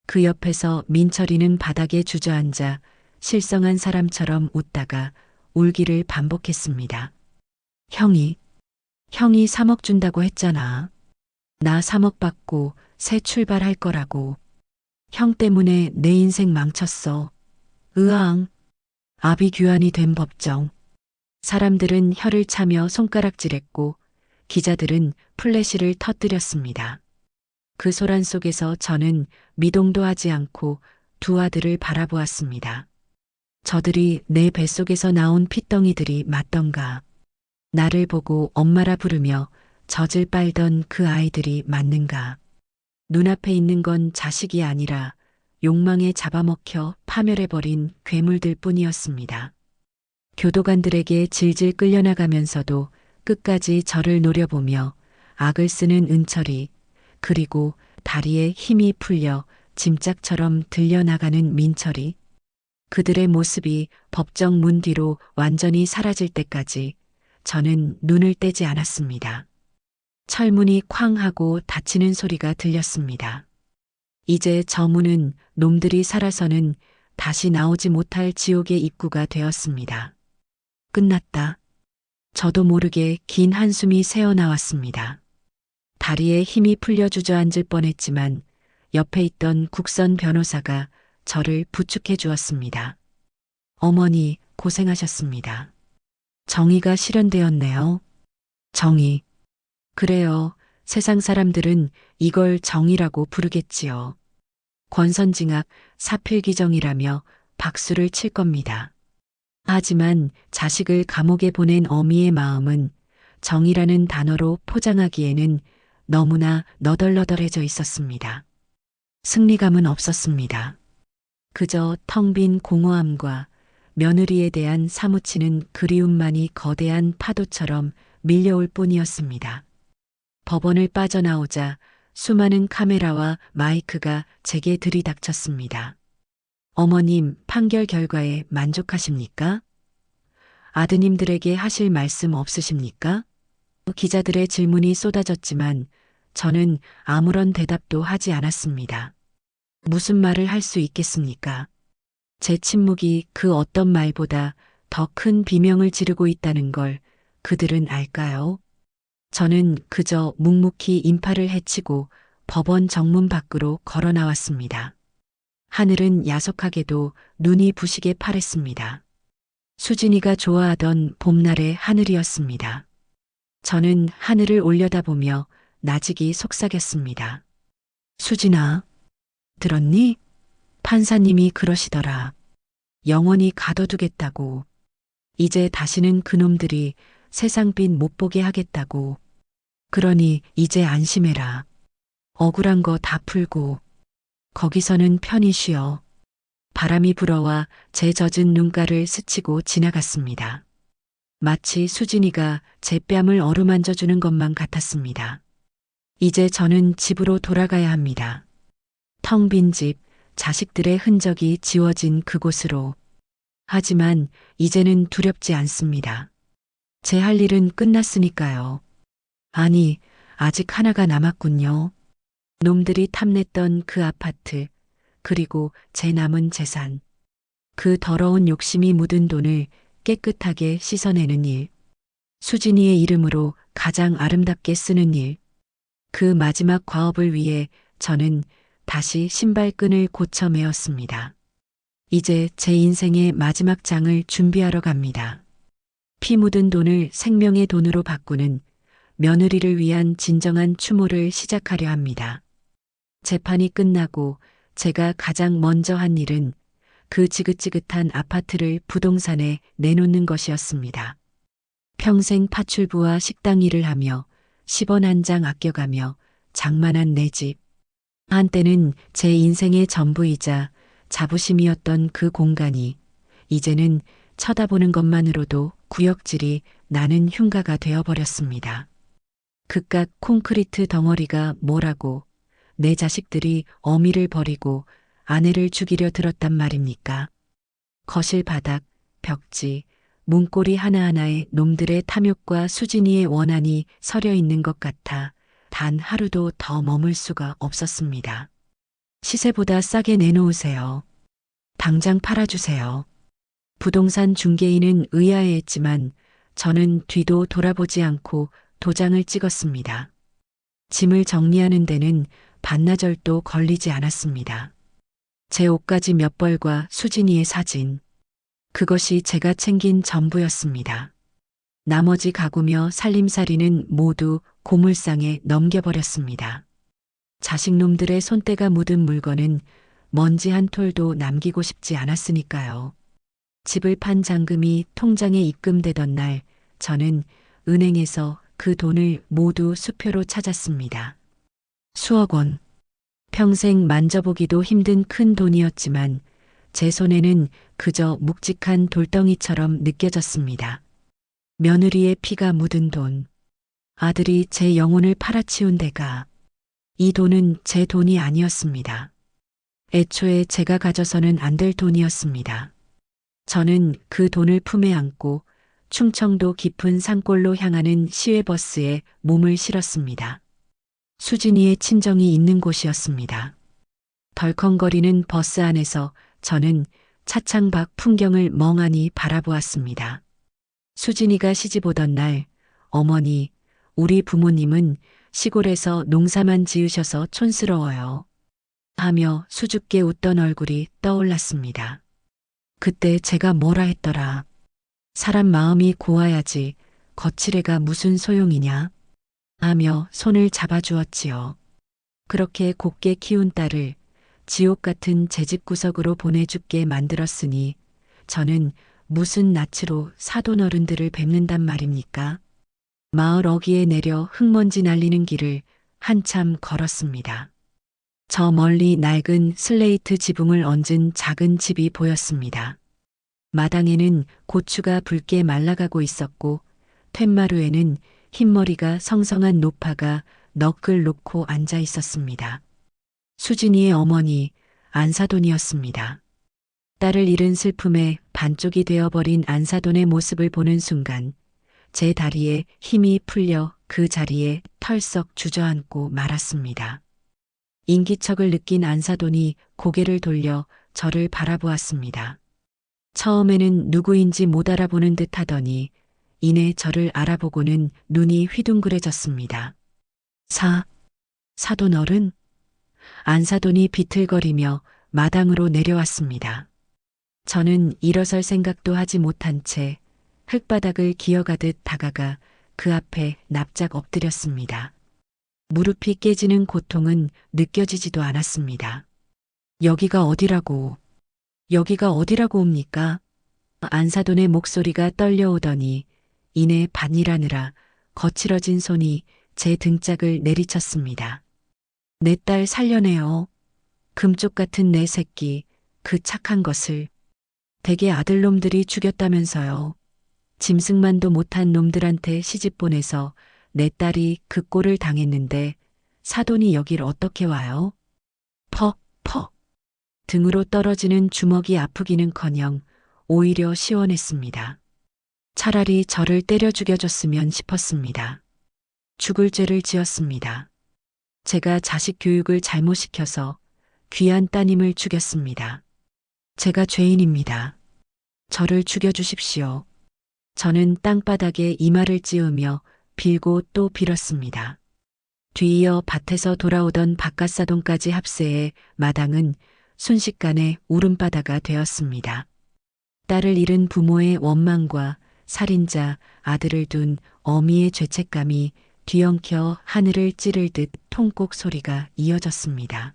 Speaker 3: 그 옆에서 민철이는 바닥에 주저앉아 실성한 사람처럼 웃다가 울기를 반복했습니다. 형이 3억 준다고 했잖아. 나 3억 받고 새 출발할 거라고. 형 때문에 내 인생 망쳤어. 으앙. 아비규환이 된 법정. 사람들은 혀를 차며 손가락질했고 기자들은 플래시를 터뜨렸습니다. 그 소란 속에서 저는 미동도 하지 않고 두 아들을 바라보았습니다. 저들이 내 뱃속에서 나온 핏덩이들이 맞던가. 나를 보고 엄마라 부르며 젖을 빨던 그 아이들이 맞는가. 눈앞에 있는 건 자식이 아니라 욕망에 잡아먹혀 파멸해버린 괴물들 뿐이었습니다. 교도관들에게 질질 끌려나가면서도 끝까지 저를 노려보며 악을 쓰는 은철이, 그리고 다리에 힘이 풀려 짐짝처럼 들려나가는 민철이, 그들의 모습이 법정 문 뒤로 완전히 사라질 때까지 저는 눈을 떼지 않았습니다. 철문이 쾅 하고 닫히는 소리가 들렸습니다. 이제 저 문은 놈들이 살아서는 다시 나오지 못할 지옥의 입구가 되었습니다. 끝났다. 저도 모르게 긴 한숨이 새어나왔습니다. 다리에 힘이 풀려 주저앉을 뻔했지만 옆에 있던 국선 변호사가 저를 부축해 주었습니다. 어머니, 고생하셨습니다. 정의가 실현되었네요. 정의. 그래요. 세상 사람들은 이걸 정의라고 부르겠지요. 권선징악 사필귀정이라며 박수를 칠 겁니다. 하지만 자식을 감옥에 보낸 어미의 마음은 정의라는 단어로 포장하기에는 너무나 너덜너덜해져 있었습니다. 승리감은 없었습니다. 그저 텅 빈 공허함과 며느리에 대한 사무치는 그리움만이 거대한 파도처럼 밀려올 뿐이었습니다. 법원을 빠져나오자 수많은 카메라와 마이크가 제게 들이닥쳤습니다. 어머님, 판결 결과에 만족하십니까? 아드님들에게 하실 말씀 없으십니까? 기자들의 질문이 쏟아졌지만 저는 아무런 대답도 하지 않았습니다. 무슨 말을 할 수 있겠습니까? 제 침묵이 그 어떤 말보다 더 큰 비명을 지르고 있다는 걸 그들은 알까요? 저는 그저 묵묵히 인파를 헤치고 법원 정문 밖으로 걸어 나왔습니다. 하늘은 야속하게도 눈이 부시게 파랬습니다. 수진이가 좋아하던 봄날의 하늘이었습니다. 저는 하늘을 올려다보며 나직이 속삭였습니다. 수진아, 들었니? 판사님이 그러시더라. 영원히 가둬두겠다고. 이제 다시는 그놈들이 세상빛 못 보게 하겠다고. 그러니 이제 안심해라. 억울한 거 다 풀고 거기서는 편히 쉬어. 바람이 불어와 제 젖은 눈가를 스치고 지나갔습니다. 마치 수진이가 제 뺨을 어루만져 주는 것만 같았습니다. 이제 저는 집으로 돌아가야 합니다. 텅 빈 집, 자식들의 흔적이 지워진 그곳으로. 하지만 이제는 두렵지 않습니다. 제 할 일은 끝났으니까요. 아니, 아직 하나가 남았군요. 놈들이 탐냈던 그 아파트, 그리고 제 남은 재산. 그 더러운 욕심이 묻은 돈을 깨끗하게 씻어내는 일. 수진이의 이름으로 가장 아름답게 쓰는 일. 그 마지막 과업을 위해 저는 다시 신발끈을 고쳐 매었습니다. 이제 제 인생의 마지막 장을 준비하러 갑니다. 피 묻은 돈을 생명의 돈으로 바꾸는 며느리를 위한 진정한 추모를 시작하려 합니다. 재판이 끝나고 제가 가장 먼저 한 일은 그 지긋지긋한 아파트를 부동산에 내놓는 것이었습니다. 평생 파출부와 식당 일을 하며 10원 한 장 아껴가며 장만한 내 집. 한때는 제 인생의 전부이자 자부심이었던 그 공간이 이제는 쳐다보는 것만으로도 구역질이 나는 흉가가 되어버렸습니다. 그깟 콘크리트 덩어리가 뭐라고 내 자식들이 어미를 버리고 아내를 죽이려 들었단 말입니까? 거실 바닥, 벽지, 문고리 하나하나에 놈들의 탐욕과 수진이의 원한이 서려 있는 것 같아 단 하루도 더 머물 수가 없었습니다. 시세보다 싸게 내놓으세요. 당장 팔아주세요. 부동산 중개인은 의아해했지만 저는 뒤도 돌아보지 않고 도장을 찍었습니다. 짐을 정리하는 데는 반나절도 걸리지 않았습니다. 제 옷가지 몇 벌과 수진이의 사진. 그것이 제가 챙긴 전부였습니다. 나머지 가구며 살림살이는 모두 고물상에 넘겨버렸습니다. 자식놈들의 손때가 묻은 물건은 먼지 한 톨도 남기고 싶지 않았으니까요. 집을 판 잔금이 통장에 입금되던 날 저는 은행에서 그 돈을 모두 수표로 찾았습니다. 수억 원. 평생 만져보기도 힘든 큰 돈이었지만 제 손에는 그저 묵직한 돌덩이처럼 느껴졌습니다. 며느리의 피가 묻은 돈. 아들이 제 영혼을 팔아치운 대가. 이 돈은 제 돈이 아니었습니다. 애초에 제가 가져서는 안 될 돈이었습니다. 저는 그 돈을 품에 안고 충청도 깊은 산골로 향하는 시외버스에 몸을 실었습니다. 수진이의 친정이 있는 곳이었습니다. 덜컹거리는 버스 안에서 저는 차창 밖 풍경을 멍하니 바라보았습니다. 수진이가 시집 오던 날 어머니, 우리 부모님은 시골에서 농사만 지으셔서 촌스러워요. 하며 수줍게 웃던 얼굴이 떠올랐습니다. 그때 제가 뭐라 했더라. 사람 마음이 고와야지 거칠애가 무슨 소용이냐 하며 손을 잡아주었지요. 그렇게 곱게 키운 딸을 지옥 같은 제 집 구석으로 보내죽게 만들었으니 저는 무슨 낯으로 사돈 어른들을 뵙는단 말입니까? 마을 어귀에 내려 흙먼지 날리는 길을 한참 걸었습니다. 저 멀리 낡은 슬레이트 지붕을 얹은 작은 집이 보였습니다. 마당에는 고추가 붉게 말라가고 있었고 툇마루에는 흰머리가 성성한 노파가 넋을 놓고 앉아 있었습니다. 수진이의 어머니 안사돈이었습니다. 딸을 잃은 슬픔에 반쪽이 되어버린 안사돈의 모습을 보는 순간 제 다리에 힘이 풀려 그 자리에 털썩 주저앉고 말았습니다. 인기척을 느낀 안사돈이 고개를 돌려 저를 바라보았습니다. 처음에는 누구인지 못 알아보는 듯 하더니 이내 저를 알아보고는 눈이 휘둥그레졌습니다. 사돈 어른? 안사돈이 비틀거리며 마당으로 내려왔습니다. 저는 일어설 생각도 하지 못한 채 흙바닥을 기어가듯 다가가 그 앞에 납작 엎드렸습니다. 무릎이 깨지는 고통은 느껴지지도 않았습니다. 여기가 어디라고 옵니까? 안사돈의 목소리가 떨려오더니 이내 반일하느라 거칠어진 손이 제 등짝을 내리쳤습니다. 내 딸 살려내요. 금쪽 같은 내 새끼, 그 착한 것을. 대개 아들놈들이 죽였다면서요. 짐승만도 못한 놈들한테 시집 보내서 내 딸이 그 꼴을 당했는데 사돈이 여길 어떻게 와요? 퍽. 등으로 떨어지는 주먹이 아프기는커녕 오히려 시원했습니다. 차라리 저를 때려 죽여줬으면 싶었습니다. 죽을 죄를 지었습니다. 제가 자식 교육을 잘못 시켜서 귀한 따님을 죽였습니다. 제가 죄인입니다. 저를 죽여주십시오. 저는 땅바닥에 이마를 찌우며 빌고 또 빌었습니다. 뒤이어 밭에서 돌아오던 바깥사돈까지 합세해 마당은 순식간에 울음바다가 되었습니다. 딸을 잃은 부모의 원망과 살인자 아들을 둔 어미의 죄책감이 뒤엉켜 하늘을 찌를 듯 통곡 소리가 이어졌습니다.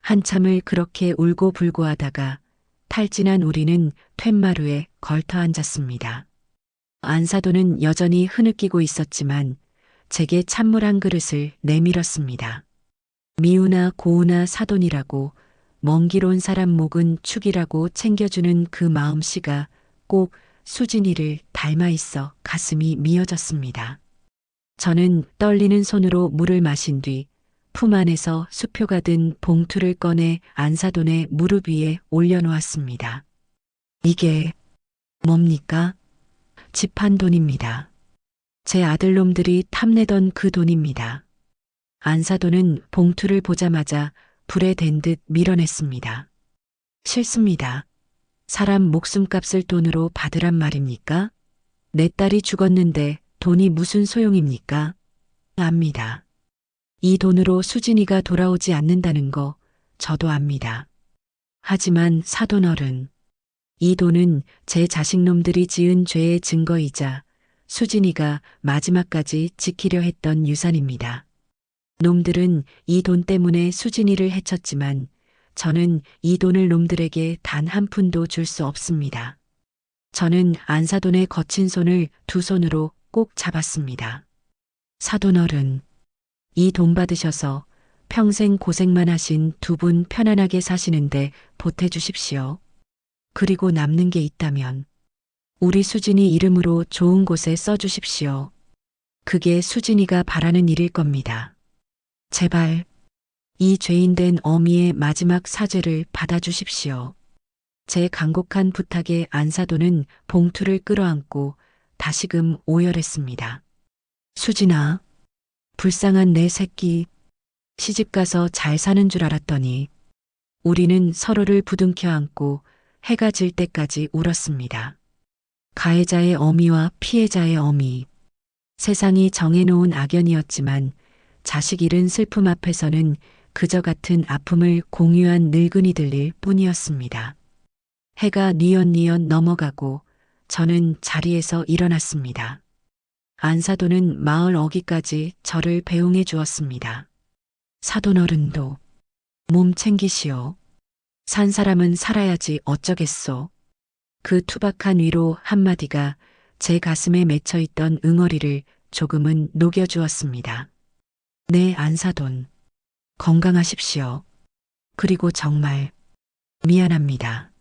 Speaker 3: 한참을 그렇게 울고 불고 하다가 탈진한 우리는 툇마루에 걸터 앉았습니다. 안사돈은 여전히 흐느끼고 있었지만 제게 찬물 한 그릇을 내밀었습니다. 미우나 고우나 사돈이라고 먼 길 온 사람 목은 축이라고 챙겨주는 그 마음씨가 꼭 수진이를 닮아 있어 가슴이 미어졌습니다. 저는 떨리는 손으로 물을 마신 뒤 품 안에서 수표가 든 봉투를 꺼내 안사돈의 무릎 위에 올려놓았습니다. 이게 뭡니까? 집한 돈입니다. 제 아들놈들이 탐내던 그 돈입니다. 안사돈은 봉투를 보자마자 불에 댄 듯 밀어냈습니다. 싫습니다. 사람 목숨값을 돈으로 받으란 말입니까? 내 딸이 죽었는데 돈이 무슨 소용입니까? 압니다. 이 돈으로 수진이가 돌아오지 않는다는 거 저도 압니다. 하지만 사돈 어른, 이 돈은 제 자식놈들이 지은 죄의 증거이자 수진이가 마지막까지 지키려 했던 유산입니다. 놈들은 이 돈 때문에 수진이를 해쳤지만 저는 이 돈을 놈들에게 단 한 푼도 줄 수 없습니다. 저는 안사돈의 거친 손을 두 손으로 꼭 잡았습니다. 사돈 어른, 이 돈 받으셔서 평생 고생만 하신 두 분 편안하게 사시는데 보태주십시오. 그리고 남는 게 있다면 우리 수진이 이름으로 좋은 곳에 써주십시오. 그게 수진이가 바라는 일일 겁니다. 제발 이 죄인된 어미의 마지막 사죄를 받아주십시오. 제 간곡한 부탁에 안사돈은 봉투를 끌어안고 다시금 오열했습니다. 수진아, 불쌍한 내 새끼, 시집가서 잘 사는 줄 알았더니. 우리는 서로를 부둥켜 안고 해가 질 때까지 울었습니다. 가해자의 어미와 피해자의 어미. 세상이 정해놓은 악연이었지만 자식 잃은 슬픔 앞에서는 그저 같은 아픔을 공유한 늙은이들일 뿐이었습니다. 해가 뉘엿뉘엿 넘어가고 저는 자리에서 일어났습니다. 안사돈은 마을 어귀까지 저를 배웅해 주었습니다. 사돈 어른도 몸 챙기시오. 산 사람은 살아야지 어쩌겠소. 그 투박한 위로 한마디가 제 가슴에 맺혀있던 응어리를 조금은 녹여주었습니다. 네, 안사돈. 건강하십시오. 그리고 정말 미안합니다.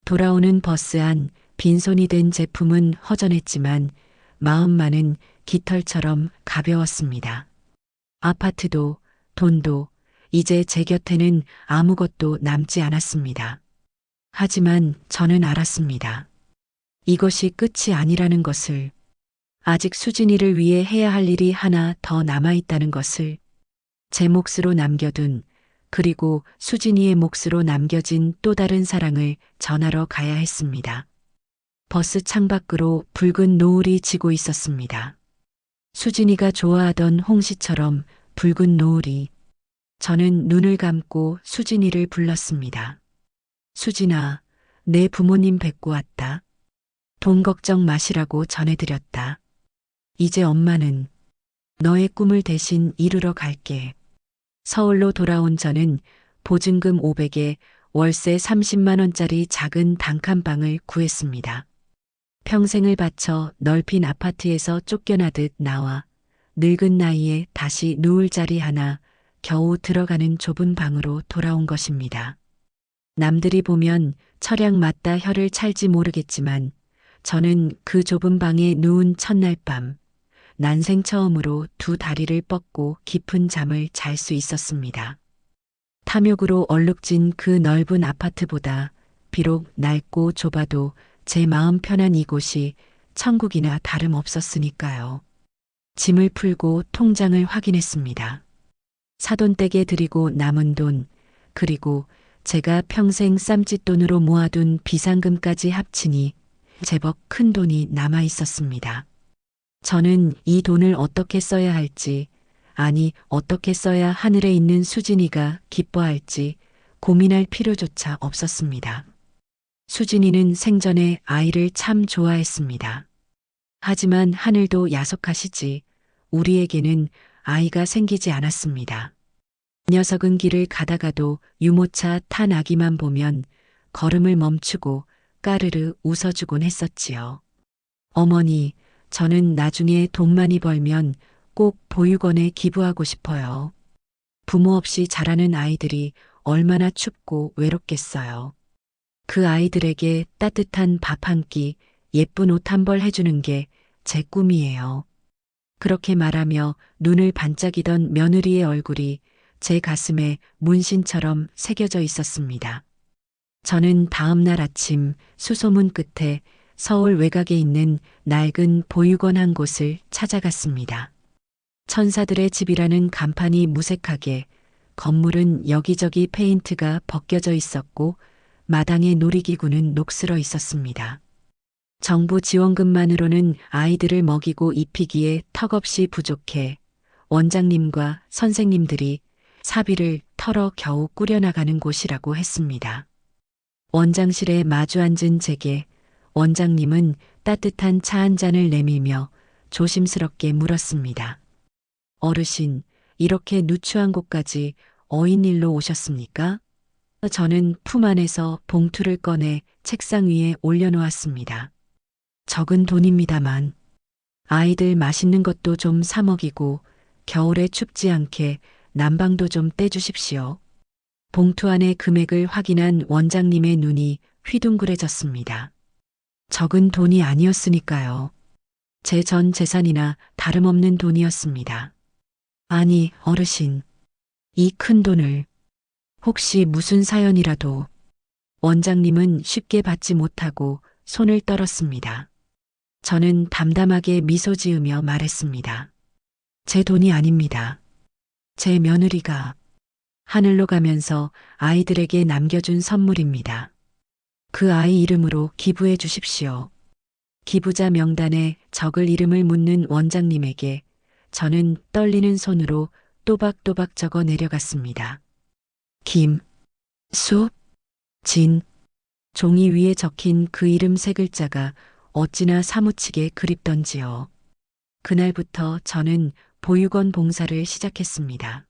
Speaker 3: 돌아오는 버스 안 빈손이 된 제품은 허전했지만 마음만은 깃털처럼 가벼웠습니다. 아파트도 돈도 이제 제 곁에는 아무것도 남지 않았습니다. 하지만 저는 알았습니다. 이것이 끝이 아니라는 것을, 아직 수진이를 위해 해야 할 일이 하나 더 남아있다는 것을, 제 몫으로 남겨둔, 그리고 수진이의 몫으로 남겨진 또 다른 사랑을 전하러 가야 했습니다. 버스 창밖으로 붉은 노을이 지고 있었습니다. 수진이가 좋아하던 홍시처럼 붉은 노을이. 저는 눈을 감고 수진이를 불렀습니다. 수진아, 내 부모님 뵙고 왔다. 돈 걱정 마시라고 전해드렸다. 이제 엄마는 너의 꿈을 대신 이루러 갈게. 서울로 돌아온 저는 보증금 500에 월세 30만 원짜리 작은 단칸방을 구했습니다. 평생을 바쳐 넓힌 아파트에서 쫓겨나듯 나와 늙은 나이에 다시 누울 자리 하나 겨우 들어가는 좁은 방으로 돌아온 것입니다. 남들이 보면 철양 맞다 혀를 찰지 모르겠지만 저는 그 좁은 방에 누운 첫날 밤 난생 처음으로 두 다리를 뻗고 깊은 잠을 잘 수 있었습니다. 탐욕으로 얼룩진 그 넓은 아파트보다 비록 낡고 좁아도 제 마음 편한 이곳이 천국이나 다름없었으니까요. 짐을 풀고 통장을 확인했습니다. 사돈댁에 드리고 남은 돈, 그리고 제가 평생 쌈짓돈으로 모아둔 비상금까지 합치니 제법 큰 돈이 남아 있었습니다. 저는 이 돈을 어떻게 써야 할지, 아니 어떻게 써야 하늘에 있는 수진이가 기뻐할지 고민할 필요조차 없었습니다. 수진이는 생전에 아이를 참 좋아했습니다. 하지만 하늘도 야속하시지 우리에게는 아이가 생기지 않았습니다. 녀석은 길을 가다가도 유모차 탄 아기만 보면 걸음을 멈추고 까르르 웃어주곤 했었지요. 어머니, 저는 나중에 돈 많이 벌면 꼭 보육원에 기부하고 싶어요. 부모 없이 자라는 아이들이 얼마나 춥고 외롭겠어요. 그 아이들에게 따뜻한 밥 한 끼, 예쁜 옷 한 벌 해주는 게 제 꿈이에요. 그렇게 말하며 눈을 반짝이던 며느리의 얼굴이 제 가슴에 문신처럼 새겨져 있었습니다. 저는 다음 날 아침 수소문 끝에 서울 외곽에 있는 낡은 보육원 한 곳을 찾아갔습니다. 천사들의 집이라는 간판이 무색하게, 건물은 여기저기 페인트가 벗겨져 있었고 마당의 놀이기구는 녹슬어 있었습니다. 정부 지원금만으로는 아이들을 먹이고 입히기에 턱없이 부족해 원장님과 선생님들이 사비를 털어 겨우 꾸려나가는 곳이라고 했습니다. 원장실에 마주 앉은 제게 원장님은 따뜻한 차 한 잔을 내밀며 조심스럽게 물었습니다. 어르신, 이렇게 누추한 곳까지 어인일로 오셨습니까? 저는 품 안에서 봉투를 꺼내 책상 위에 올려놓았습니다. 적은 돈입니다만 아이들 맛있는 것도 좀 사 먹이고 겨울에 춥지 않게 난방도 좀 떼주십시오. 봉투 안의 금액을 확인한 원장님의 눈이 휘둥그레졌습니다. 적은 돈이 아니었으니까요. 제 전 재산이나 다름없는 돈이었습니다. 아니, 어르신, 이 큰 돈을 혹시 무슨 사연이라도. 원장님은 쉽게 받지 못하고 손을 떨었습니다. 저는 담담하게 미소 지으며 말했습니다. 제 돈이 아닙니다. 제 며느리가 하늘로 가면서 아이들에게 남겨준 선물입니다. 그 아이 이름으로 기부해 주십시오. 기부자 명단에 적을 이름을 묻는 원장님에게 저는 떨리는 손으로 또박또박 적어 내려갔습니다. 김, 수, 진. 종이 위에 적힌 그 이름 세 글자가 어찌나 사무치게 그립던지요. 그날부터 저는 보육원 봉사를 시작했습니다.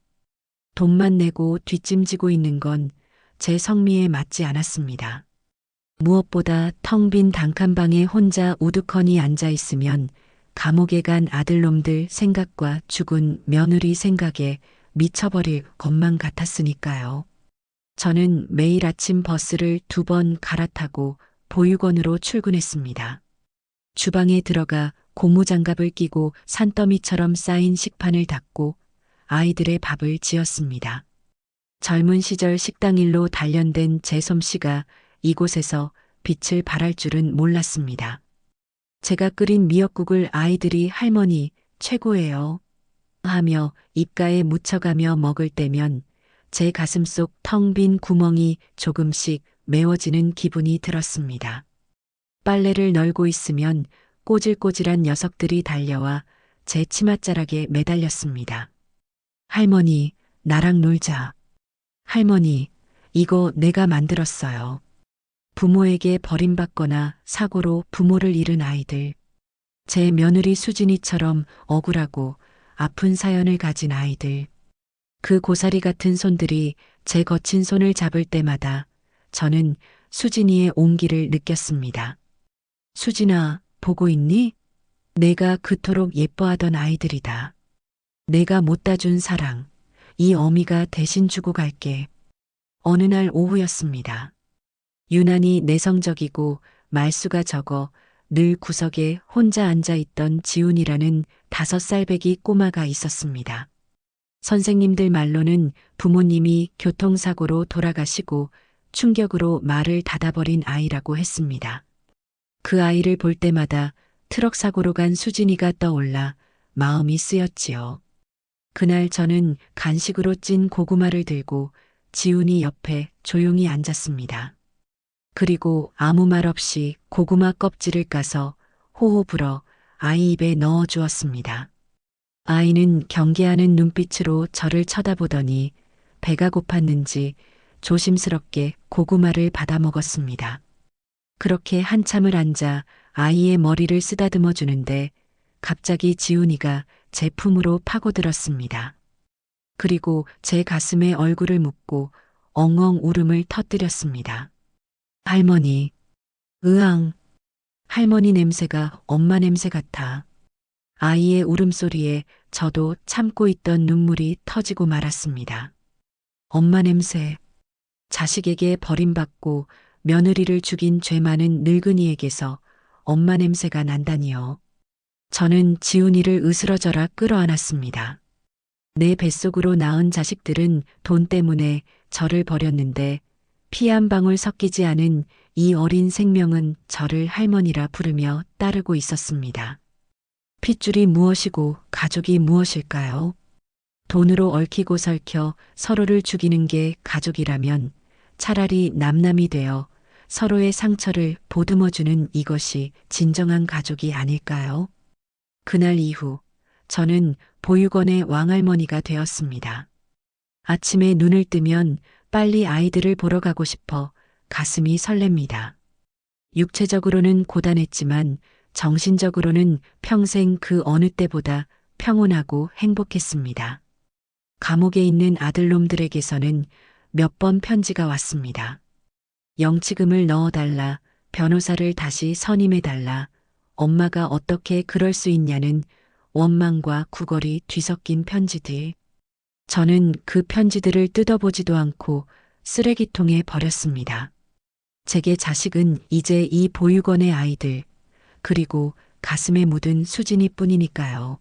Speaker 3: 돈만 내고 뒷짐지고 있는 건 제 성미에 맞지 않았습니다. 무엇보다 텅 빈 단칸방에 혼자 우두커니 앉아 있으면 감옥에 간 아들놈들 생각과 죽은 며느리 생각에 미쳐버릴 것만 같았으니까요. 저는 매일 아침 버스를 2번 갈아타고 보육원으로 출근했습니다. 주방에 들어가 고무장갑을 끼고 산더미처럼 쌓인 식판을 닦고 아이들의 밥을 지었습니다. 젊은 시절 식당 일로 단련된 제 솜씨가 이곳에서 빛을 발할 줄은 몰랐습니다. 제가 끓인 미역국을 아이들이 할머니 최고예요 하며 입가에 묻혀가며 먹을 때면 제 가슴속 텅 빈 구멍이 조금씩 메워지는 기분이 들었습니다. 빨래를 널고 있으면 꼬질꼬질한 녀석들이 달려와 제 치맛자락에 매달렸습니다. 할머니, 나랑 놀자. 할머니, 이거 내가 만들었어요. 부모에게 버림받거나 사고로 부모를 잃은 아이들. 제 며느리 수진이처럼 억울하고 아픈 사연을 가진 아이들. 그 고사리 같은 손들이 제 거친 손을 잡을 때마다 저는 수진이의 온기를 느꼈습니다. 수진아, 보고 있니? 내가 그토록 예뻐하던 아이들이다. 내가 못 따준 사랑, 이 어미가 대신 주고 갈게. 어느 날 오후였습니다. 유난히 내성적이고 말수가 적어 늘 구석에 혼자 앉아 있던 지훈이라는 5살배기 꼬마가 있었습니다. 선생님들 말로는 부모님이 교통사고로 돌아가시고 충격으로 말을 닫아버린 아이라고 했습니다. 그 아이를 볼 때마다 트럭 사고로 간 수진이가 떠올라 마음이 쓰였지요. 그날 저는 간식으로 찐 고구마를 들고 지훈이 옆에 조용히 앉았습니다. 그리고 아무 말 없이 고구마 껍질을 까서 호호 불어 아이 입에 넣어 주었습니다. 아이는 경계하는 눈빛으로 저를 쳐다보더니 배가 고팠는지 조심스럽게 고구마를 받아 먹었습니다. 그렇게 한참을 앉아 아이의 머리를 쓰다듬어 주는데 갑자기 지훈이가 제 품으로 파고들었습니다. 그리고 제 가슴에 얼굴을 묻고 엉엉 울음을 터뜨렸습니다. 할머니, 으앙, 할머니 냄새가 엄마 냄새 같아. 아이의 울음소리에 저도 참고 있던 눈물이 터지고 말았습니다. 엄마 냄새, 자식에게 버림받고 며느리를 죽인 죄 많은 늙은이에게서 엄마 냄새가 난다니요. 저는 지훈이를 으스러져라 끌어안았습니다. 내 뱃속으로 낳은 자식들은 돈 때문에 저를 버렸는데 피 한 방울 섞이지 않은 이 어린 생명은 저를 할머니라 부르며 따르고 있었습니다. 핏줄이 무엇이고 가족이 무엇일까요? 돈으로 얽히고 설켜 서로를 죽이는 게 가족이라면 차라리 남남이 되어 서로의 상처를 보듬어주는 이것이 진정한 가족이 아닐까요? 그날 이후 저는 보육원의 왕할머니가 되었습니다. 아침에 눈을 뜨면 빨리 아이들을 보러 가고 싶어 가슴이 설렙니다. 육체적으로는 고단했지만 정신적으로는 평생 그 어느 때보다 평온하고 행복했습니다. 감옥에 있는 아들놈들에게서는 몇 번 편지가 왔습니다. 영치금을 넣어달라, 변호사를 다시 선임해달라, 엄마가 어떻게 그럴 수 있냐는 원망과 구걸이 뒤섞인 편지들. 저는 그 편지들을 뜯어보지도 않고 쓰레기통에 버렸습니다. 제게 자식은 이제 이 보육원의 아이들, 그리고 가슴에 묻은 수진이 뿐이니까요.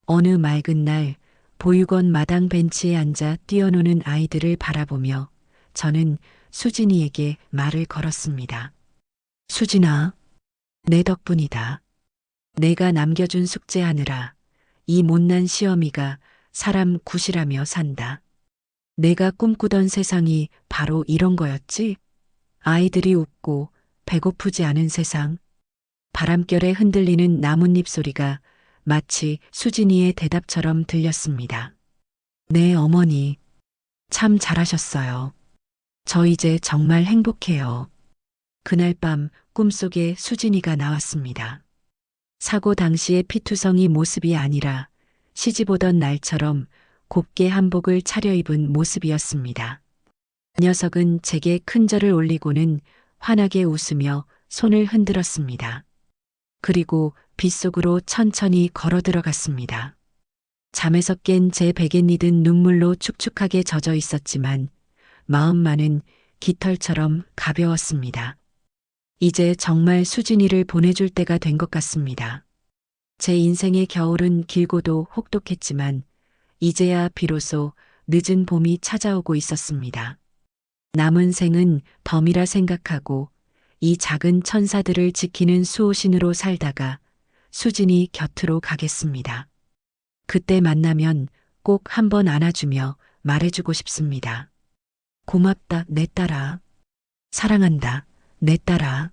Speaker 3: 어느 맑은 날 보육원 마당 벤치에 앉아 뛰어노는 아이들을 바라보며 저는 수진이에게 말을 걸었습니다. 수진아, 내 덕분이다. 내가 남겨준 숙제하느라 이 못난 시어미가 사람 구실하며 산다. 내가 꿈꾸던 세상이 바로 이런 거였지? 아이들이 웃고 배고프지 않은 세상. 바람결에 흔들리는 나뭇잎 소리가 마치 수진이의 대답처럼 들렸습니다. 네, 어머니. 참 잘하셨어요. 저 이제 정말 행복해요. 그날 밤 꿈속에 수진이가 나왔습니다. 사고 당시의 피투성이 모습이 아니라 시집 오던 날처럼 곱게 한복을 차려입은 모습이었습니다. 녀석은 제게 큰절을 올리고는 환하게 웃으며 손을 흔들었습니다. 그리고 빗속으로 천천히 걸어 들어갔습니다. 잠에서 깬 제 베개 니든 눈물로 축축하게 젖어 있었지만 마음만은 깃털처럼 가벼웠습니다. 이제 정말 수진이를 보내줄 때가 된 것 같습니다. 제 인생의 겨울은 길고도 혹독했지만 이제야 비로소 늦은 봄이 찾아오고 있었습니다. 남은 생은 덤이라 생각하고 이 작은 천사들을 지키는 수호신으로 살다가 수진이 곁으로 가겠습니다. 그때 만나면 꼭 한번 안아주며 말해주고 싶습니다. 고맙다, 내 딸아. 사랑한다, 내 딸아.